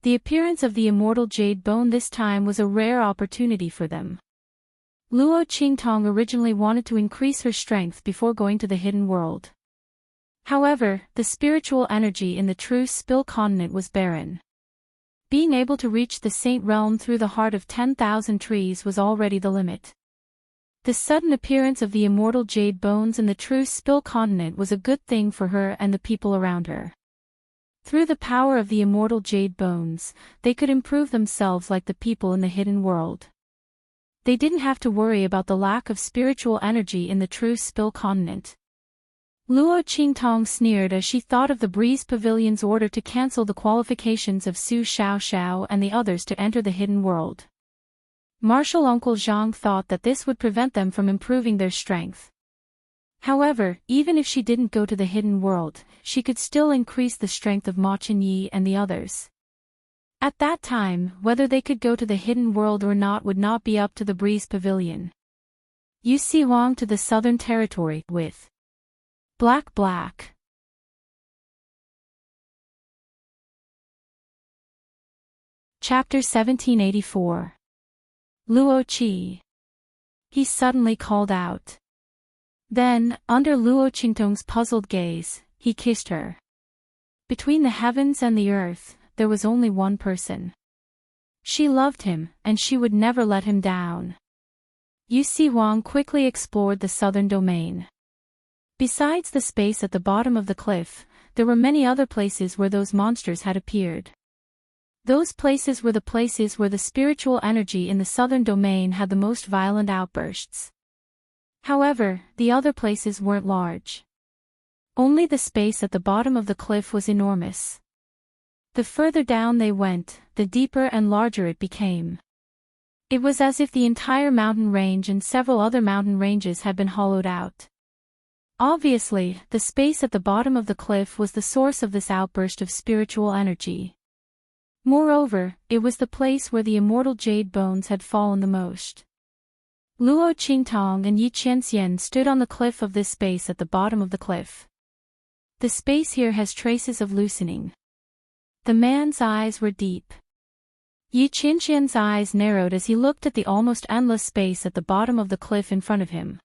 The appearance of the immortal jade bone this time was a rare opportunity for them. Luo Qingtong originally wanted to increase her strength before going to the hidden world. However, the spiritual energy in the true Spill continent was barren. Being able to reach the Saint realm through the heart of 10,000 trees was already the limit. The sudden appearance of the immortal jade bones in the true Spill continent was a good thing for her and the people around her. Through the power of the immortal jade bones, they could improve themselves like the people in the hidden world. They didn't have to worry about the lack of spiritual energy in the true Spill continent. Luo Qingtong sneered as she thought of the Breeze Pavilion's order to cancel the qualifications of Su Xiaoxiao and the others to enter the hidden world. Martial Uncle Zhang thought that this would prevent them from improving their strength. However, even if she didn't go to the hidden world, she could still increase the strength of Ma Chenyi and the others. At that time, whether they could go to the hidden world or not would not be up to the Breeze Pavilion. Yu Si Huang to the Southern Territory, with Black. Chapter 1784. Luo Qi. He suddenly called out. Then, under Luo Qingtong's puzzled gaze, he kissed her. Between the heavens and the earth, there was only one person. She loved him, and she would never let him down. Yu Si Huang quickly explored the southern domain. Besides the space at the bottom of the cliff, there were many other places where those monsters had appeared. Those places were the places where the spiritual energy in the southern domain had the most violent outbursts. However, the other places weren't large. Only the space at the bottom of the cliff was enormous. The further down they went, the deeper and larger it became. It was as if the entire mountain range and several other mountain ranges had been hollowed out. Obviously, the space at the bottom of the cliff was the source of this outburst of spiritual energy. Moreover, it was the place where the immortal jade bones had fallen the most. Luo Qingtong and Yi Qianxian stood on the cliff of this space at the bottom of the cliff. The space here has traces of loosening. The man's eyes were deep. Yi Qianxian's eyes narrowed as he looked at the almost endless space at the bottom of the cliff in front of him.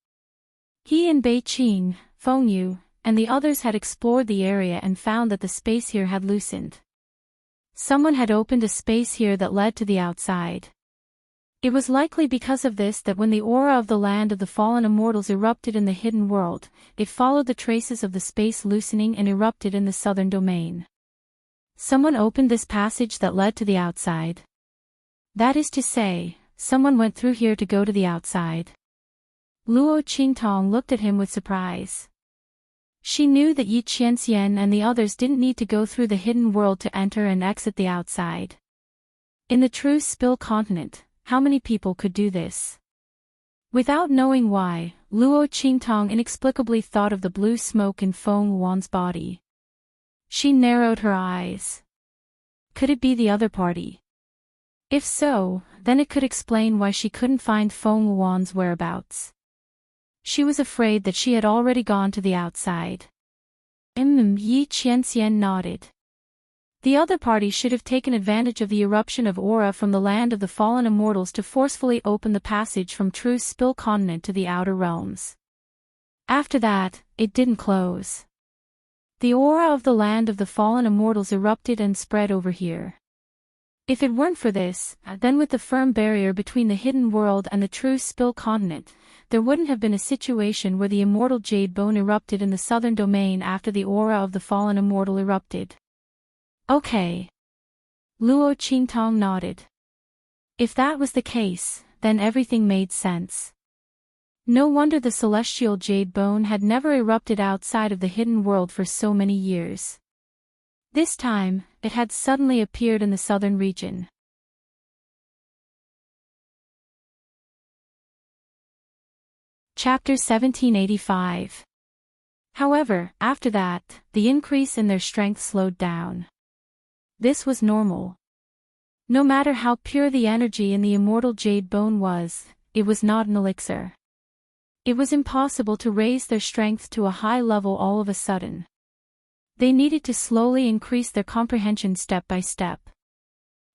He and Bei Qing, Feng Yu, and the others had explored the area and found that the space here had loosened. Someone had opened a space here that led to the outside. It was likely because of this that when the aura of the land of the fallen immortals erupted in the hidden world, it followed the traces of the space loosening and erupted in the southern domain. Someone opened this passage that led to the outside. That is to say, someone went through here to go to the outside. Luo Qingtong looked at him with surprise. She knew that Yi Qianxian and the others didn't need to go through the hidden world to enter and exit the outside. In the true Spill continent, how many people could do this? Without knowing why, Luo Qingtong inexplicably thought of the blue smoke in Feng Wan's body. She narrowed her eyes. Could it be the other party? If so, then it could explain why she couldn't find Feng Wan's whereabouts. She was afraid that she had already gone to the outside. Yi Qianxian nodded. The other party should have taken advantage of the eruption of aura from the land of the fallen immortals to forcefully open the passage from true Spill continent to the outer realms. After that, it didn't close. The aura of the land of the fallen immortals erupted and spread over here. If it weren't for this, then with the firm barrier between the hidden world and the true Spill continent, there wouldn't have been a situation where the immortal jade bone erupted in the southern domain after the aura of the fallen immortal erupted. Okay. Luo Qingtong nodded. If that was the case, then everything made sense. No wonder the celestial jade bone had never erupted outside of the hidden world for so many years. This time, it had suddenly appeared in the southern region. Chapter 1785. However, after that, the increase in their strength slowed down. This was normal. No matter how pure the energy in the immortal jade bone was, it was not an elixir. It was impossible to raise their strength to a high level all of a sudden. They needed to slowly increase their comprehension step by step.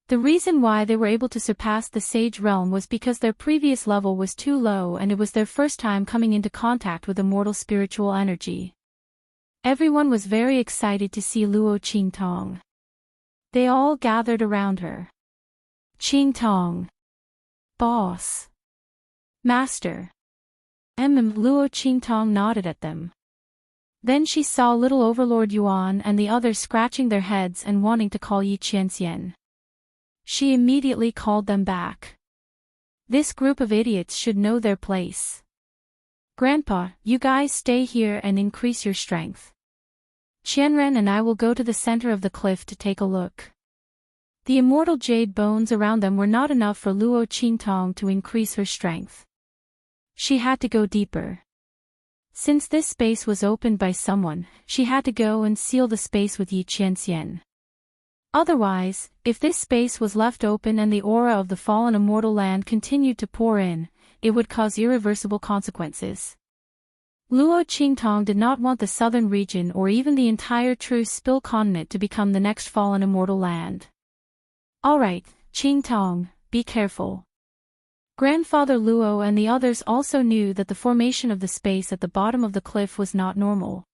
The reason why they were able to surpass the sage realm was because their previous level was too low and it was their first time coming into contact with immortal spiritual energy. Everyone was very excited to see Luo Qingtong. They all gathered around her. Qing Tong. Boss. Master. Luo Qingtong nodded at them. Then she saw little Overlord Yuan and the others scratching their heads and wanting to call Yi Qianxian. She immediately called them back. This group of idiots should know their place. Grandpa, you guys stay here and increase your strength. Qianren and I will go to the center of the cliff to take a look. The immortal jade bones around them were not enough for Luo Qingtong to increase her strength. She had to go deeper. Since this space was opened by someone, she had to go and seal the space with Yi Qianxian. Otherwise, if this space was left open and the aura of the fallen immortal land continued to pour in, it would cause irreversible consequences. Luo Qingtong did not want the southern region or even the entire true spill continent to become the next fallen immortal land. Alright, Qingtong, be careful. Grandfather Luo and the others also knew that the formation of the space at the bottom of the cliff was not normal.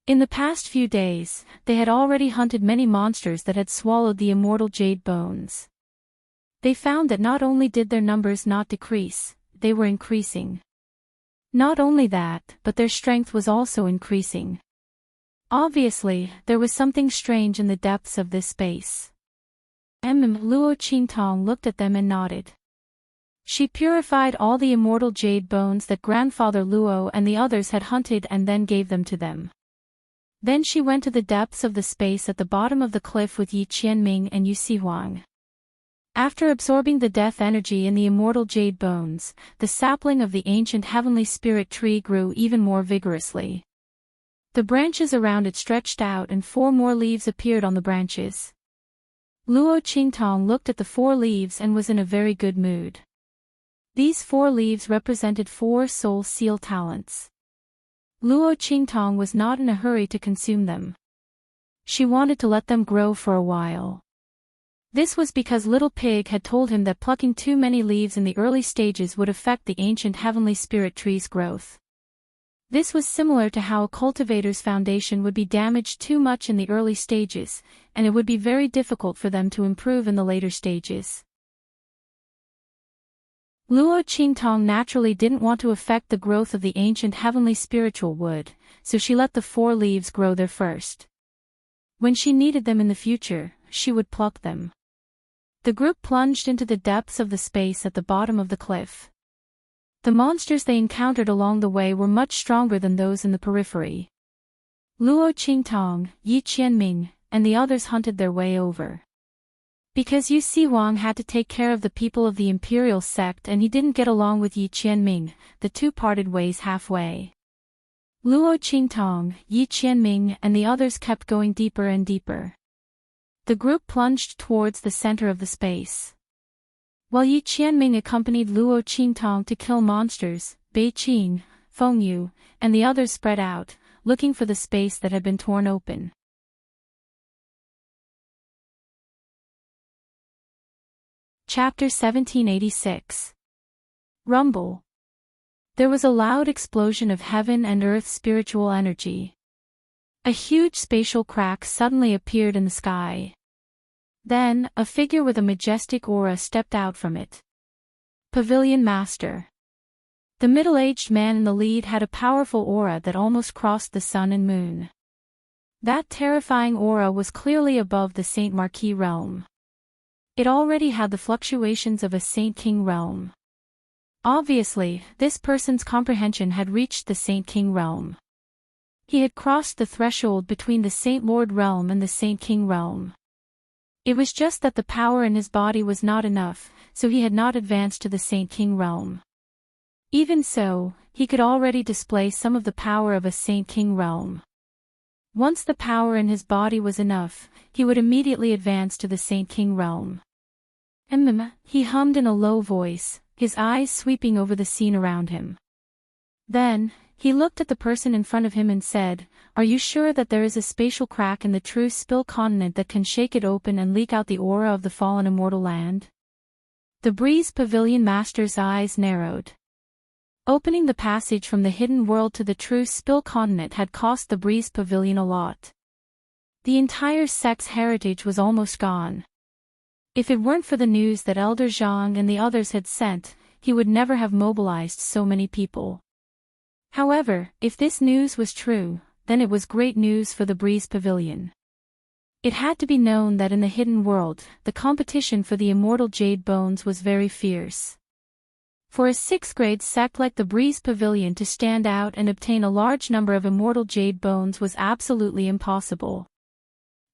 In the past few days, they had already hunted many monsters that had swallowed the immortal jade bones. They found that not only did their numbers not decrease, they were increasing. Not only that, but their strength was also increasing. Obviously, there was something strange in the depths of this space. Luo Qingtong looked at them and nodded. She purified all the immortal jade bones that Grandfather Luo and the others had hunted and then gave them to them. Then she went to the depths of the space at the bottom of the cliff with Yi Qianming and Yu Sihuang. After absorbing the death energy in the immortal jade bones, the sapling of the ancient heavenly spirit tree grew even more vigorously. The branches around it stretched out and 4 more leaves appeared on the branches. Luo Qingtong looked at the 4 leaves and was in a very good mood. These 4 leaves represented 4 soul seal talents. Luo Qingtong was not in a hurry to consume them. She wanted to let them grow for a while. This was because Little Pig had told him that plucking too many leaves in the early stages would affect the ancient heavenly spirit tree's growth. This was similar to how a cultivator's foundation would be damaged too much in the early stages, and it would be very difficult for them to improve in the later stages. Luo Qingtong naturally didn't want to affect the growth of the ancient heavenly spiritual wood, so she let the 4 leaves grow there first. When she needed them in the future, she would pluck them. The group plunged into the depths of the space at the bottom of the cliff. The monsters they encountered along the way were much stronger than those in the periphery. Luo Qingtong, Yi Qianming, and the others hunted their way over. Because Yu Sihuang had to take care of the people of the imperial sect and he didn't get along with Yi Qianming, the two parted ways halfway. Luo Qingtong, Yi Qianming and the others kept going deeper and deeper. The group plunged towards the center of the space. While Yi Qianming accompanied Luo Qingtong to kill monsters, Bei Qing, Fengyu, and the others spread out, looking for the space that had been torn open. Chapter 1786. Rumble. There was a loud explosion of heaven and earth spiritual energy. A huge spatial crack suddenly appeared in the sky. Then, a figure with a majestic aura stepped out from it. Pavilion Master. The middle-aged man in the lead had a powerful aura that almost crossed the sun and moon. That terrifying aura was clearly above the Saint Marquis realm. It already had the fluctuations of a Saint King realm. Obviously, this person's comprehension had reached the Saint King realm. He had crossed the threshold between the Saint Lord realm and the Saint King realm. It was just that the power in his body was not enough, so he had not advanced to the Saint King realm. Even so, he could already display some of the power of a Saint King realm. Once the power in his body was enough, he would immediately advance to the Saint King realm. He hummed in a low voice, his eyes sweeping over the scene around him. Then, he looked at the person in front of him and said, "Are you sure that there is a spatial crack in the true spill continent that can shake it open and leak out the aura of the fallen immortal land?" The Breeze Pavilion Master's eyes narrowed. Opening the passage from the hidden world to the true spill continent had cost the Breeze Pavilion a lot. The entire sect's heritage was almost gone. If it weren't for the news that Elder Zhang and the others had sent, he would never have mobilized so many people. However, if this news was true, then it was great news for the Breeze Pavilion. It had to be known that in the hidden world, the competition for the immortal jade bones was very fierce. For a 6th grade sect like the Breeze Pavilion to stand out and obtain a large number of immortal jade bones was absolutely impossible.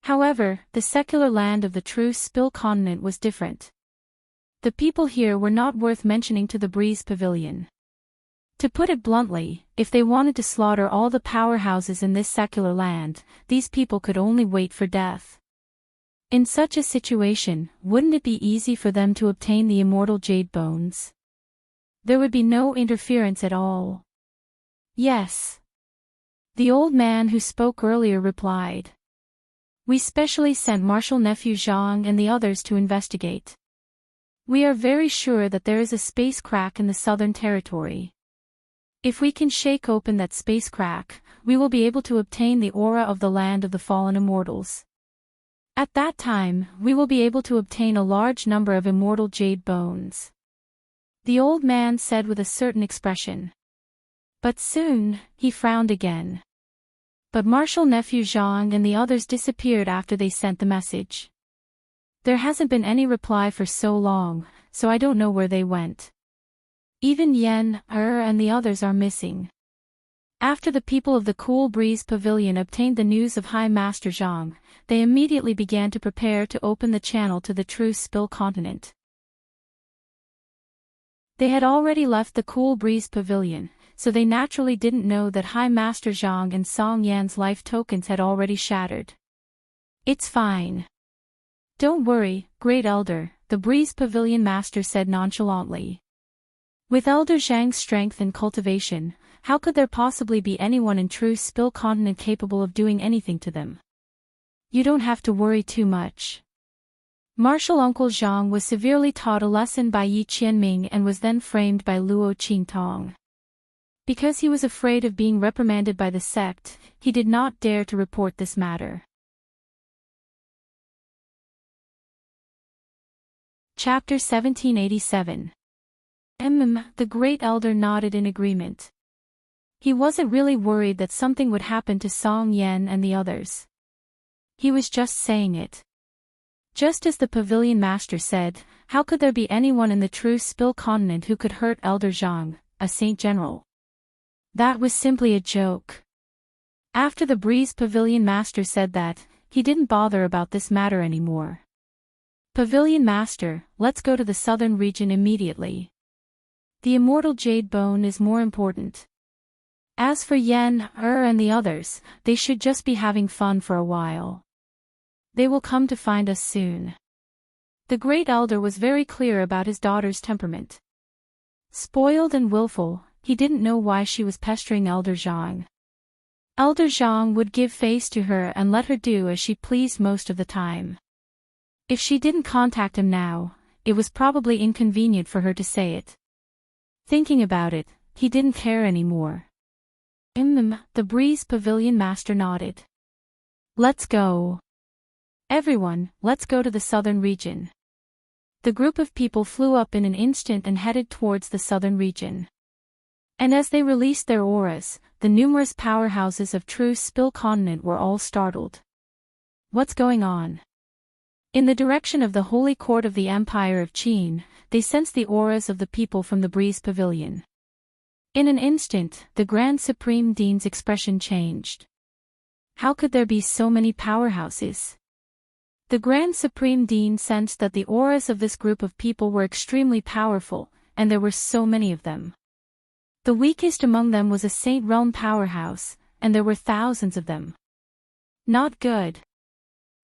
However, the secular land of the true Spill continent was different. The people here were not worth mentioning to the Breeze Pavilion. To put it bluntly, if they wanted to slaughter all the powerhouses in this secular land, these people could only wait for death. In such a situation, wouldn't it be easy for them to obtain the immortal jade bones? There would be no interference at all. Yes. The old man who spoke earlier replied. We specially sent Marshal Nephew Zhang and the others to investigate. We are very sure that there is a space crack in the southern territory. If we can shake open that space crack, we will be able to obtain the aura of the land of the fallen immortals. At that time, we will be able to obtain a large number of immortal jade bones. The old man said with a certain expression. But soon, he frowned again. But Marshal Nephew Zhang and the others disappeared after they sent the message. There hasn't been any reply for so long, so I don't know where they went. Even Yen, and the others are missing. After the people of the Cool Breeze Pavilion obtained the news of High Master Zhang, they immediately began to prepare to open the channel to the true Spill continent. They had already left the Cool Breeze Pavilion, so they naturally didn't know that High Master Zhang and Song Yan's life tokens had already shattered. It's fine. Don't worry, Great Elder, the Breeze Pavilion Master said nonchalantly. With Elder Zhang's strength and cultivation, how could there possibly be anyone in true Spill continent capable of doing anything to them? You don't have to worry too much. Marshal Uncle Zhang was severely taught a lesson by Yi Qianming and was then framed by Luo Qingtong. Because he was afraid of being reprimanded by the sect, he did not dare to report this matter. Chapter 1787. The Great Elder nodded in agreement. He wasn't really worried that something would happen to Song Yan and the others. He was just saying it. Just as the Pavilion Master said, how could there be anyone in the true Spill continent who could hurt Elder Zhang, a Saint General? That was simply a joke. After the Breeze Pavilion Master said that, he didn't bother about this matter anymore. Pavilion Master, let's go to the southern region immediately. The immortal jade bone is more important. As for Yen, and the others, they should just be having fun for a while. They will come to find us soon. The Great Elder was very clear about his daughter's temperament. Spoiled and willful, he didn't know why she was pestering Elder Zhang. Elder Zhang would give face to her and let her do as she pleased most of the time. If she didn't contact him now, it was probably inconvenient for her to say it. Thinking about it, he didn't care anymore. The Breeze Pavilion Master nodded. Let's go. Everyone, let's go to the southern region. The group of people flew up in an instant and headed towards the southern region. And as they released their auras, the numerous powerhouses of true Spill continent were all startled. What's going on? In the direction of the holy court of the Empire of Qin, they sensed the auras of the people from the Breeze Pavilion. In an instant, the Grand Supreme Dean's expression changed. How could there be so many powerhouses? The Grand Supreme Dean sensed that the auras of this group of people were extremely powerful, and there were so many of them. The weakest among them was a Saint Realm powerhouse, and there were thousands of them. Not good.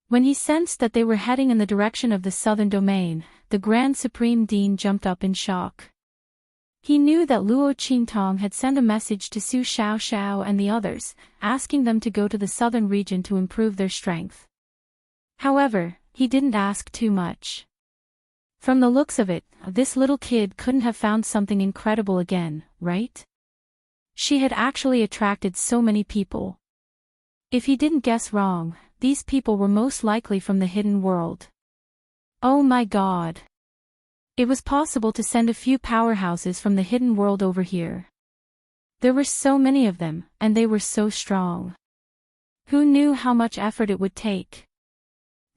When he sensed that they were heading in the direction of the southern domain, the Grand Supreme Dean jumped up in shock. He knew that Luo Qingtong had sent a message to Su Xiaoxiao and the others, asking them to go to the southern region to improve their strength. However, he didn't ask too much. From the looks of it, this little kid couldn't have found something incredible again, right? She had actually attracted so many people. If he didn't guess wrong, these people were most likely from the hidden world. Oh my God! It was possible to send a few powerhouses from the hidden world over here. There were so many of them, and they were so strong. Who knew how much effort it would take?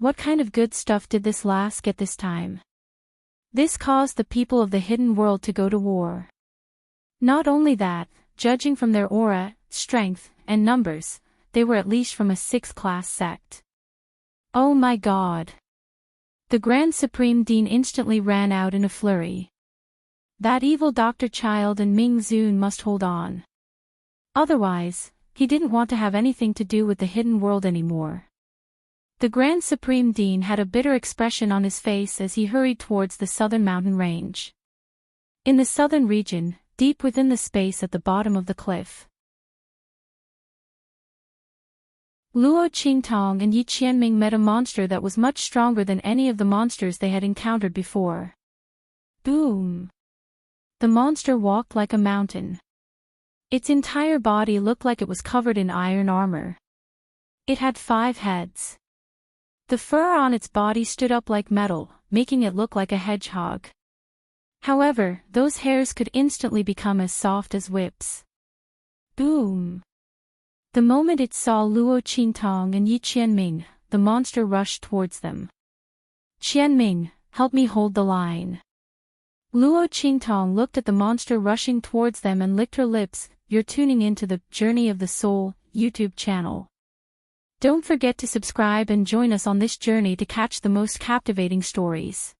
What kind of good stuff did this last get this time? This caused the people of the hidden world to go to war. Not only that, judging from their aura, strength, and numbers, they were at least from a 6th-class sect. Oh my God! The Grand Supreme Dean instantly ran out in a flurry. That evil Dr. Child and Ming Zun must hold on. Otherwise, he didn't want to have anything to do with the hidden world anymore. The Grand Supreme Dean had a bitter expression on his face as he hurried towards the southern mountain range. In the southern region, deep within the space at the bottom of the cliff, Luo Qingtong and Yi Qianming met a monster that was much stronger than any of the monsters they had encountered before. Boom! The monster walked like a mountain. Its entire body looked like it was covered in iron armor. It had 5 heads. The fur on its body stood up like metal, making it look like a hedgehog. However, those hairs could instantly become as soft as whips. Boom! The moment it saw Luo Qingtong and Yi Qianming, the monster rushed towards them. Qianming, help me hold the line. Luo Qingtong looked at the monster rushing towards them and licked her lips. You're tuning into the Journey of the Soul YouTube channel. Don't forget to subscribe and join us on this journey to catch the most captivating stories.